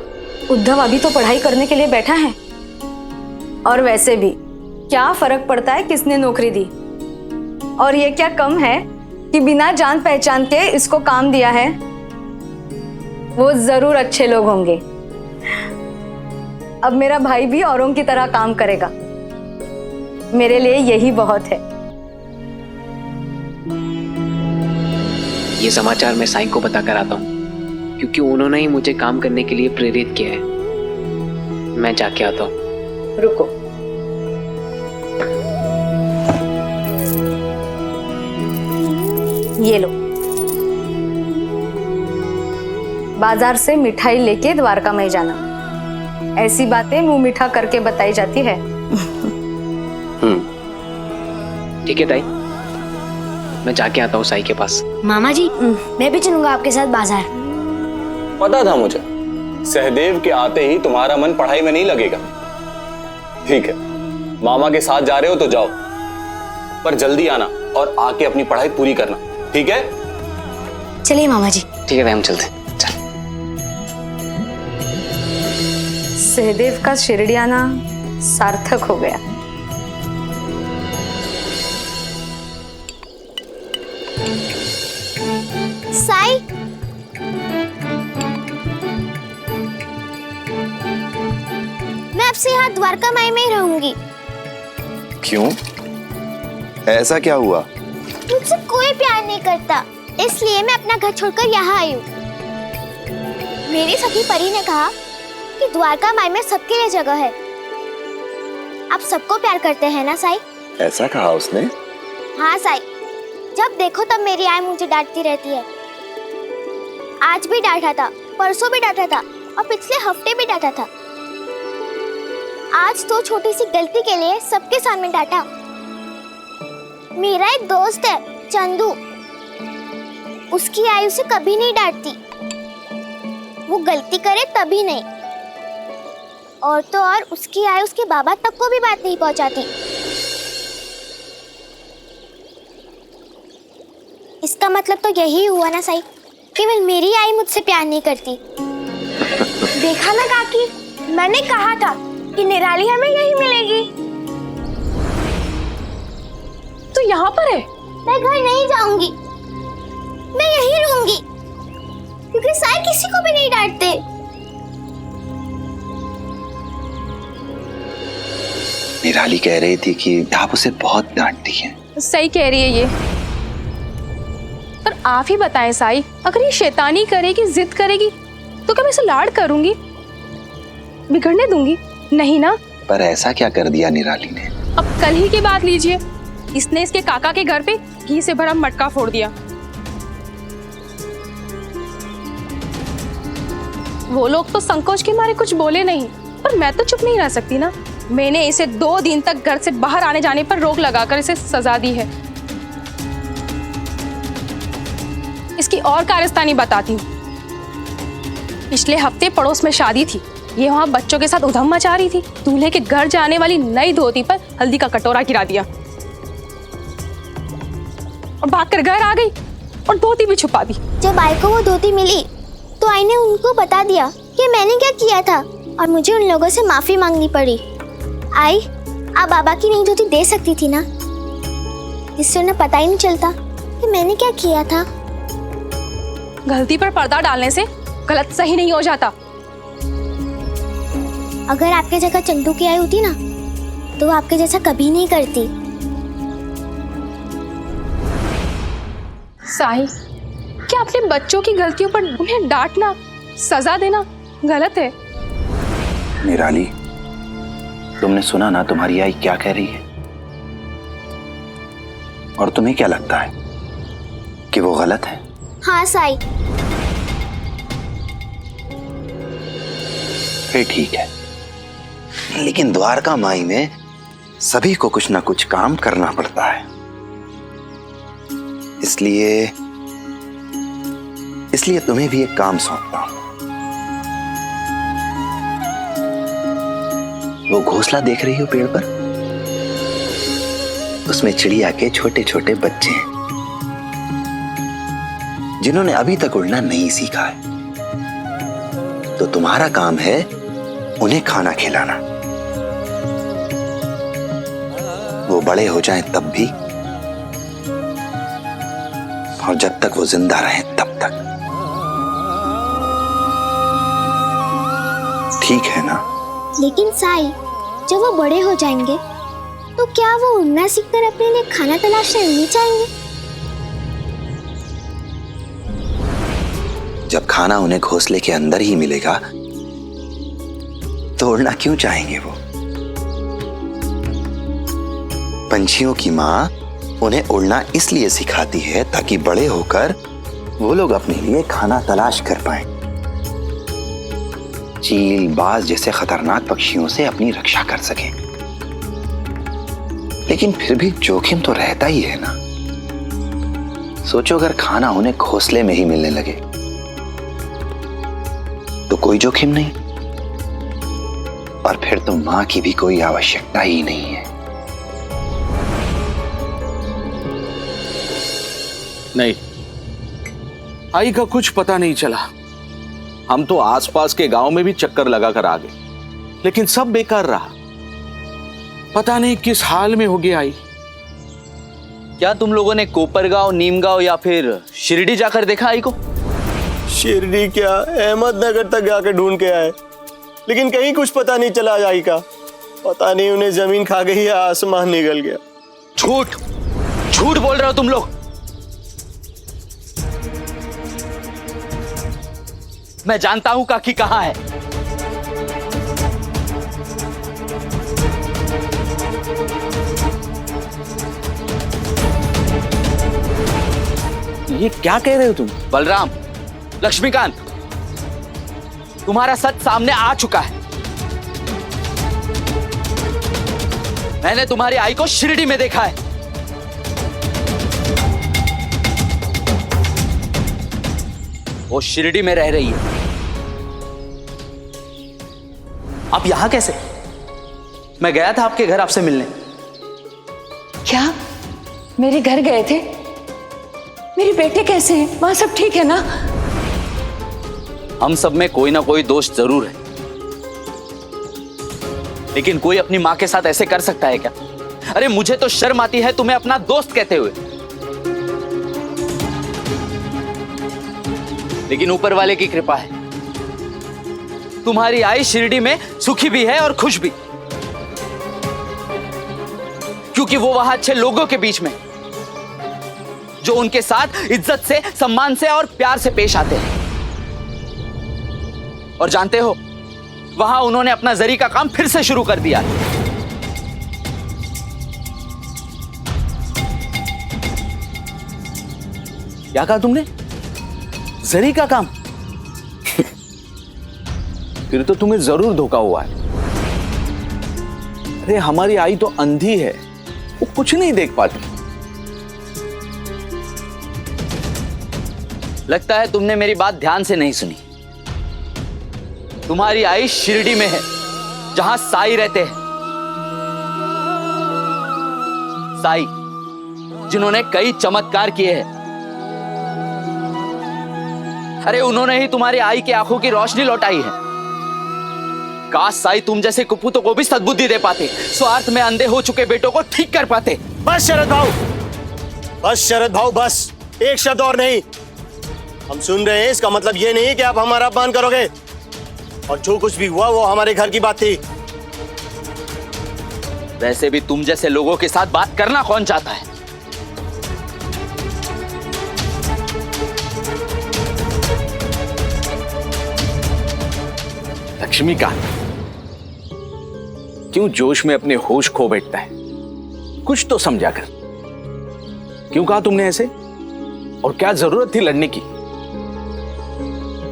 उद्धव अभी तो पढ़ाई करने के लिए बैठा है। और वैसे भी क्या फर्क पड़ता है किसने नौकरी दी, और ये क्या कम है कि बिना जान पहचान के इसको काम दिया है। वो जरूर अच्छे लोग होंगे। अब मेरा भाई भी औरों की तरह काम करेगा, मेरे लिए यही बहुत है। ये समाचार मैं साईं को बता कर आता हूँ, क्योंकि उन्होंने ही मुझे काम करने के लिए प्रेरित किया है। मैं जाके आता हूँ। रुको, ये लो, बाजार से मिठाई लेके द्वारका में जाना। ऐसी बातें मुंह मीठा करके बताई जाती है। ठीक है ताई, मैं जाके आता हूँ साई के पास। मामा जी मैं भी चलूंगा आपके साथ बाजार। पता था मुझे, सहदेव के आते ही तुम्हारा मन पढ़ाई में नहीं लगेगा। ठीक है, मामा के साथ जा रहे हो तो जाओ, पर जल्दी आना और आके अपनी पढ़ाई पूरी करना, ठीक है? चलिए मामा जी। ठीक है, हम चलते हैं। सहदेव का शिरडी आना सार्थक हो गया। साई, मैं अब से यहाँ द्वारका माई में ही रहूंगी। क्यों? ऐसा क्या हुआ? मुझसे कोई प्यार नहीं करता, इसलिए मैं अपना घर छोड़कर यहाँ आई हूँ। मेरी सखी परी ने कहा कि द्वारका माई में सबके लिए जगह है। आप सबको प्यार करते हैं ना साई? ऐसा कहा उसने? हाँ साई, जब देखो तब मेरी आई मुझे डांटती रहती है। आज भी डांटा था, परसों भी डांटा था और पिछले हफ्ते भी डांटा था। आज तो छोटी सी गलती के लिए सबके सामने डांटा। मेरा एक दोस्त है चंदू, उसकी आई उसे कभी नहीं डांटती। वो गलती करे तभी नहीं, और तो और उसकी आई उसके बाबा तक को भी बात नहीं पहुंचाती। इसका मतलब तो यही हुआ ना साई, केवल मेरी आई मुझसे प्यार नहीं करती। देखा ना काकी, मैंने कहा था कि निराली हमें यही मिलेगी। तो यहाँ पर है? मैं घर नहीं जाऊंगी, मैं यहीं रहूंगी, क्योंकि साई किसी को भी नहीं डांटते। निराली कह रही थी कि आप उसे बहुत डांटती हैं। सही कह रही है ये, पर आप ही बताएं साई, अगर ये शैतानी करेगी, जिद करेगी, तो क्या मैं इसे लाड करूंगी, बिगड़ने दूंगी? नहीं ना। पर ऐसा क्या कर दिया निराली ने? अब कल ही की बात लीजिए, इसने इसके काका के घर पे घी से भरा मटका फोड़ दिया। वो लोग तो संकोच के मारे कुछ बोले नहीं, पर मैं तो चुप नहीं रह सकती ना। मैंने इसे 2 दिन तक घर से बाहर आने जाने पर रोक लगाकर इसे सजा दी है। इसकी और कारस्तानी बताती हूँ। पिछले हफ्ते पड़ोस में शादी थी, ये वहाँ बच्चों के साथ उधम मचा रही थी। दूल्हे के घर जाने वाली नई धोती पर हल्दी का कटोरा गिरा दिया और भागकर घर आ गई और धोती भी छुपा दी। जब आई को वो धोती मिली तो आई ने उनको बता दिया कि मैंने क्या किया था और मुझे उन लोगों से माफी मांगनी पड़ी। आई, आप बाबा की नई धोती दे सकती थी ना, जिससे उन्हें पता ही नहीं चलता कि मैंने क्या किया था। गलती पर पर्दा डालने से गलत सही नहीं हो जाता। अगर आपके जगह चंदू की आई होती ना, तो वो आपके जैसा कभी नहीं करती। साई, क्या अपने बच्चों की गलतियों पर उन्हें डांटना, सजा देना गलत है? निराली, तुमने सुना ना तुम्हारी आई क्या कह रही है? और तुम्हें क्या लगता है कि वो गलत है? हाँ साई। फिर ठीक है, लेकिन द्वारका माई में सभी को कुछ ना कुछ काम करना पड़ता है। इसलिए तुम्हें भी एक काम सौंपता हूं। वो घोंसला देख रही हो पेड़ पर? उसमें चिड़िया के छोटे छोटे बच्चे हैं जिन्होंने अभी तक उड़ना नहीं सीखा है। तो तुम्हारा काम है उन्हें खाना खिलाना। वो बड़े हो जाएं तब भी, और जब तक वो जिंदा रहें तब तक। ठीक है ना? लेकिन साई, जब वो बड़े हो जाएंगे तो क्या वो उड़ना सीखकर अपने लिए खाना तलाशने नहीं चाहेंगे? जब खाना उन्हें घोंसले के अंदर ही मिलेगा तो उड़ना क्यों चाहेंगे वो? पंछियों की माँ उन्हें उड़ना इसलिए सिखाती है ताकि बड़े होकर वो लोग अपने लिए खाना तलाश कर पाएं। चील, बाज जैसे खतरनाक पक्षियों से अपनी रक्षा कर सकें। लेकिन फिर भी जोखिम तो रहता ही है ना। सोचो अगर खाना उन्हें घोंसले में ही मिलने लगे तो कोई जोखिम नहीं, और फिर तो मां की भी कोई आवश्यकता ही नहीं है। नहीं, आई का कुछ पता नहीं चला। हम तो आसपास के गांव में भी चक्कर लगाकर आ गए, लेकिन सब बेकार रहा। पता नहीं किस हाल में हो गई आई। क्या तुम लोगों ने कोपरगांव, नीमगांव या फिर शिरडी जाकर देखा आई को? शिरडी क्या, अहमदनगर तक जाकर ढूंढ के आए, लेकिन कहीं कुछ पता नहीं चला आई का। पता नहीं उन्हें जमीन खा गई या आसमान निकल गया। झूठ झूठ बोल रहे हो तुम लोग। मैं जानता हूं काकी कहां है। ये क्या कह रहे हो तुम? बलराम, लक्ष्मीकांत, तुम्हारा सच सामने आ चुका है। मैंने तुम्हारी आई को शिरडी में देखा है। वो शिरडी में रह रही है। आप यहां कैसे? मैं गया था आपके घर आपसे मिलने। क्या मेरे घर गए थे? मेरे बेटे कैसे हैं? वहां सब ठीक है ना? हम सब में कोई ना कोई दोष जरूर है, लेकिन कोई अपनी मां के साथ ऐसे कर सकता है क्या? अरे मुझे तो शर्म आती है तुम्हें अपना दोस्त कहते हुए। लेकिन ऊपर वाले की कृपा है, तुम्हारी आई शिरडी में सुखी भी है और खुश भी, क्योंकि वो वहां अच्छे लोगों के बीच में, जो उनके साथ इज्जत से, सम्मान से और प्यार से पेश आते हैं। और जानते हो, वहां उन्होंने अपना जरी का काम फिर से शुरू कर दिया है। क्या कहा तुमने? जरी का काम? फिर तो तुम्हें जरूर धोखा हुआ है। अरे हमारी आई तो अंधी है, वो कुछ नहीं देख पाती। लगता है तुमने मेरी बात ध्यान से नहीं सुनी। तुम्हारी आई शिरडी में है, जहां साई रहते हैं। साई, जिन्होंने कई चमत्कार किए हैं। अरे उन्होंने ही तुम्हारी आई की आंखों की रोशनी लौटाई है। काश साई तुम जैसे कुपूतों को भी सद्बुद्धि दे पाते, स्वार्थ में अंधे हो चुके बेटों को ठीक कर पाते। बस शरद भाऊ, बस शरद भाऊ, बस एक शब्द और नहीं। हम सुन रहे हैं, इसका मतलब ये नहीं कि आप हमारा अपमान करोगे। और जो कुछ भी हुआ वो हमारे घर की बात थी। वैसे भी तुम जैसे लोगों के साथ बात करना कौन चाहता है? लक्ष्मीकांत, क्यों जोश में अपने होश खो बैठता है? कुछ तो समझा कर। क्यों कहा तुमने ऐसे? और क्या जरूरत थी लड़ने की?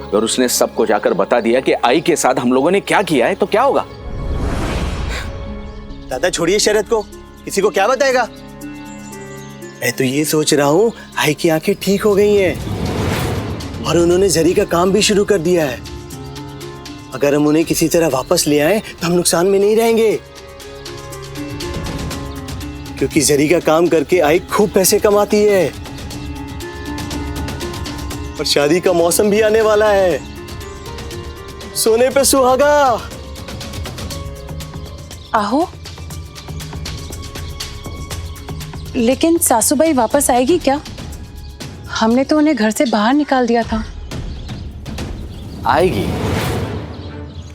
अगर उसने सबको जाकर बता दिया कि आई के साथ हम लोगों ने क्या किया है, तो क्या होगा? दादा छोड़िए शरद को, किसी को क्या बताएगा। मैं तो ये सोच रहा हूँ, आई की आंखें ठीक हो गई हैं और उन्होंने जरी का काम भी शुरू कर दिया है। अगर हम उन्हें किसी तरह वापस ले आए तो हम नुकसान में नहीं रहेंगे, क्योंकि जरी का काम करके आई खूब पैसे कमाती है। और शादी का मौसम भी आने वाला है, सोने पे सुहागा। आहो, लेकिन सासूबाई वापस आएगी क्या? हमने तो उन्हें घर से बाहर निकाल दिया था। आएगी,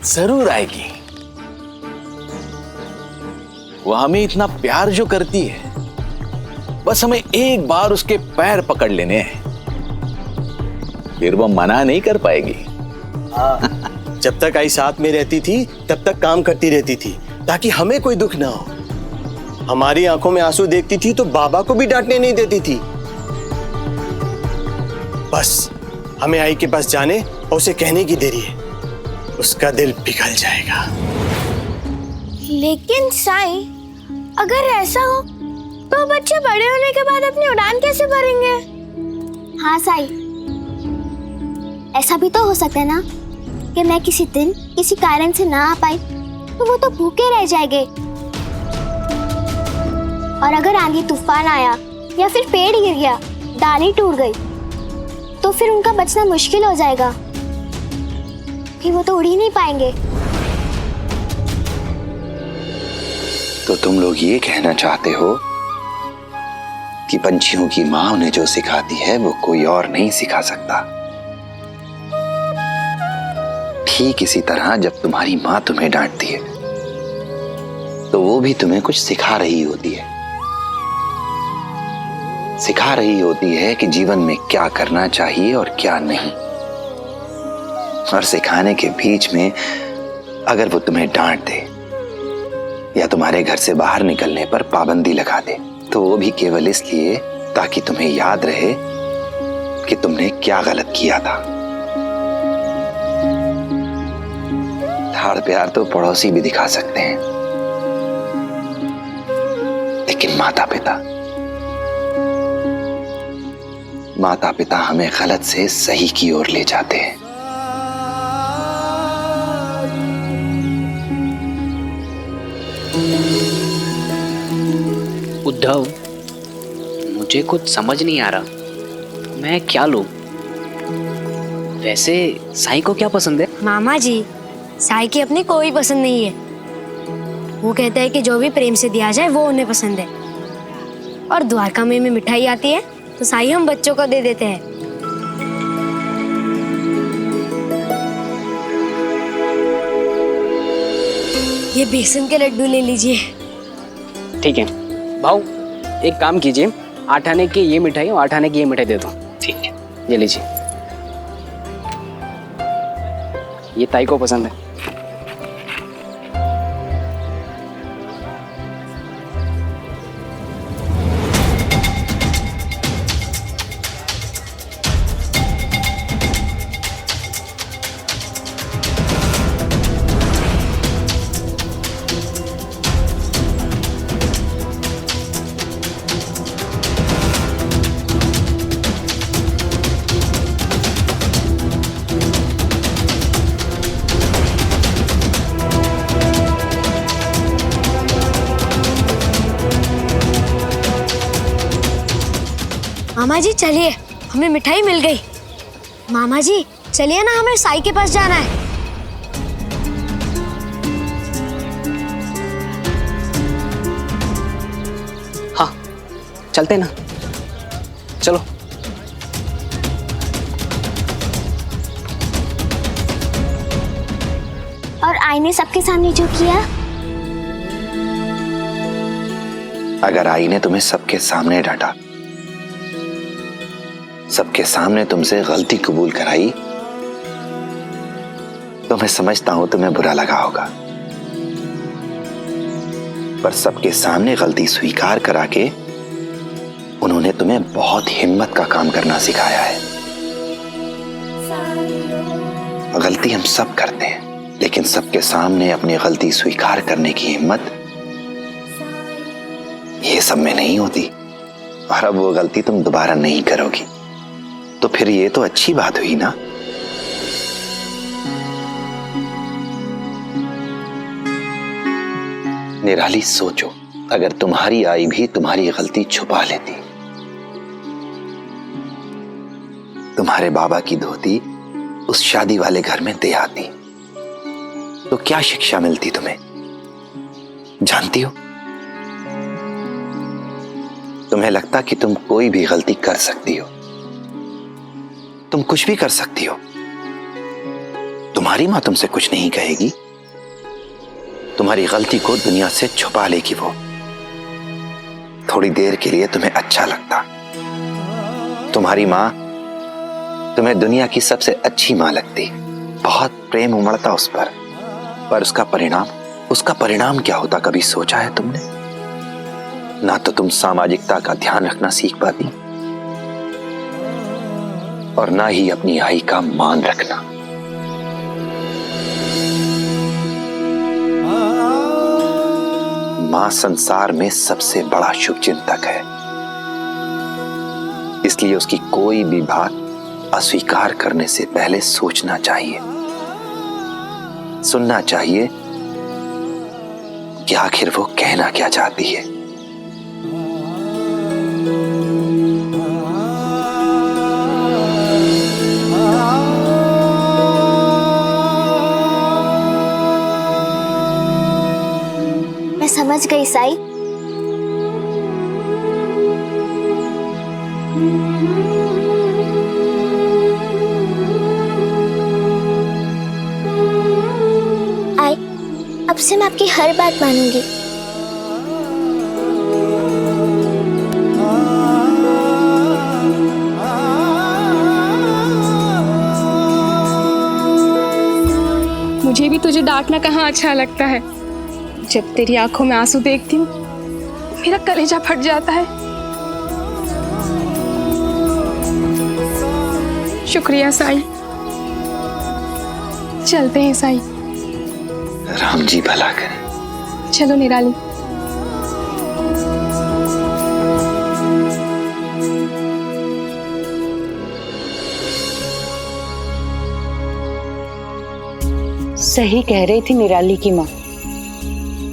जरूर आएगी। वो हमें इतना प्यार जो करती है, बस हमें एक बार उसके पैर पकड़ लेने हैं, फिर वो मना नहीं कर पाएगी। जब तक आई साथ में रहती थी तब तक काम करती रहती थी, ताकि हमें कोई दुख ना हो। हमारी आंखों में आंसू देखती थी तो बाबा को भी डांटने नहीं देती थी। बस हमें आई के पास जाने और उसे कहने की देरी है। उसका दिल पिघल जाएगा। लेकिन साईं, अगर ऐसा हो तो बच्चे बड़े होने के बाद अपनी उड़ान कैसे भरेंगे? हाँ साईं, ऐसा भी तो हो सकता है ना कि मैं किसी दिन किसी कारण से ना आ पाई तो वो तो भूखे रह जाएंगे। और अगर आंधी तूफान आया या फिर पेड़ गिर गया, डाली टूट गई, तो फिर उनका बचना मुश्किल हो जाएगा, फिर वो तो उड़ ही नहीं पाएंगे। तो तुम लोग ये कहना चाहते हो कि पंछियों की माँ उन्हें जो सिखाती है वो कोई और नहीं सिखा सकता। ठीक इसी तरह जब तुम्हारी माँ तुम्हें डांटती है तो वो भी तुम्हें कुछ सिखा रही होती है। सिखा रही होती है कि जीवन में क्या करना चाहिए और क्या नहीं। और सिखाने के बीच में अगर वो तुम्हें डांट दे या तुम्हारे घर से बाहर निकलने पर पाबंदी लगा दे तो वो भी केवल इसलिए ताकि तुम्हें याद रहे कि तुमने क्या गलत किया था। लाड़ प्यार तो पड़ोसी भी दिखा सकते हैं, लेकिन माता पिता हमें गलत से सही की ओर ले जाते हैं। उद्धव, मुझे कुछ समझ नहीं आ रहा मैं क्या लूं। वैसे साईं को क्या पसंद है? मामा जी, साईं की अपनी कोई पसंद नहीं है। वो कहता है कि जो भी प्रेम से दिया जाए वो उन्हें पसंद है। और द्वारका में मिठाई आती है तो साईं हम बच्चों को दे देते हैं। ये बेसन के लड्डू ले लीजिए। ठीक है भाऊ, एक काम कीजिए, 8 आने की ये मिठाई और 8 आने की ये मिठाई दे दो। ठीक है, ये लीजिए। ये ताई को पसंद है। मामा जी चलिए, हमें मिठाई मिल गई। मामा जी चलिए ना, हमें साईं के पास जाना है। हाँ चलते ना, चलो। और आई ने सबके सामने जो किया? अगर आई ने तुम्हें सबके सामने डांटा, सबके सामने तुमसे गलती कबूल कराई, तो मैं समझता हूं तुम्हें बुरा लगा होगा। पर सबके सामने गलती स्वीकार करा के उन्होंने तुम्हें बहुत हिम्मत का काम करना सिखाया है। गलती हम सब करते हैं, लेकिन सबके सामने अपनी गलती स्वीकार करने की हिम्मत ये सब में नहीं होती। और अब वो गलती तुम दोबारा नहीं करोगी, तो फिर ये तो अच्छी बात हुई ना। निराली, सोचो, अगर तुम्हारी आई भी तुम्हारी गलती छुपा लेती, तुम्हारे बाबा की धोती उस शादी वाले घर में दे आती, तो क्या शिक्षा मिलती तुम्हें, जानती हो? तुम्हें लगता कि तुम कोई भी गलती कर सकती हो, तुम कुछ भी कर सकती हो, तुम्हारी मां तुमसे कुछ नहीं कहेगी, तुम्हारी गलती को दुनिया से छुपा लेगी वो। थोड़ी देर के लिए तुम्हें अच्छा लगता, तुम्हारी मां तुम्हें दुनिया की सबसे अच्छी मां लगती, बहुत प्रेम उमड़ता उस पर उसका परिणाम क्या होता, कभी सोचा है तुमने? ना तो तुम सामाजिकता का ध्यान रखना सीख पाती और ना ही अपनी आई का मान रखना। मां संसार में सबसे बड़ा शुभ चिंतक है, इसलिए उसकी कोई भी बात अस्वीकार करने से पहले सोचना चाहिए, सुनना चाहिए कि आखिर वो कहना क्या चाहती है। मैं समझ गई साई। अब से मैं आपकी हर बात मानूंगी। मुझे भी तुझे डांटना कहाँ अच्छा लगता है। जब तेरी आंखों में आंसू देखती हूँ मेरा कलेजा फट जाता है। शुक्रिया साई। चलते हैं साई। राम जी भला करें। चलो निराली। सही कह रही थी निराली की माँ।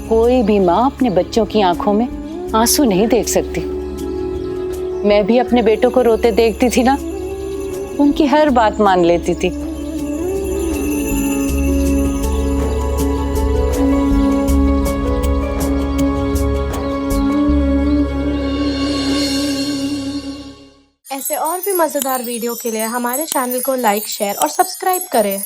कोई भी माँ अपने बच्चों की आंखों में आंसू नहीं देख सकती। मैं भी अपने बेटों को रोते देखती थी ना, उनकी हर बात मान लेती थी। ऐसे और भी मजेदार वीडियो के लिए हमारे चैनल को लाइक, शेयर और सब्सक्राइब करें।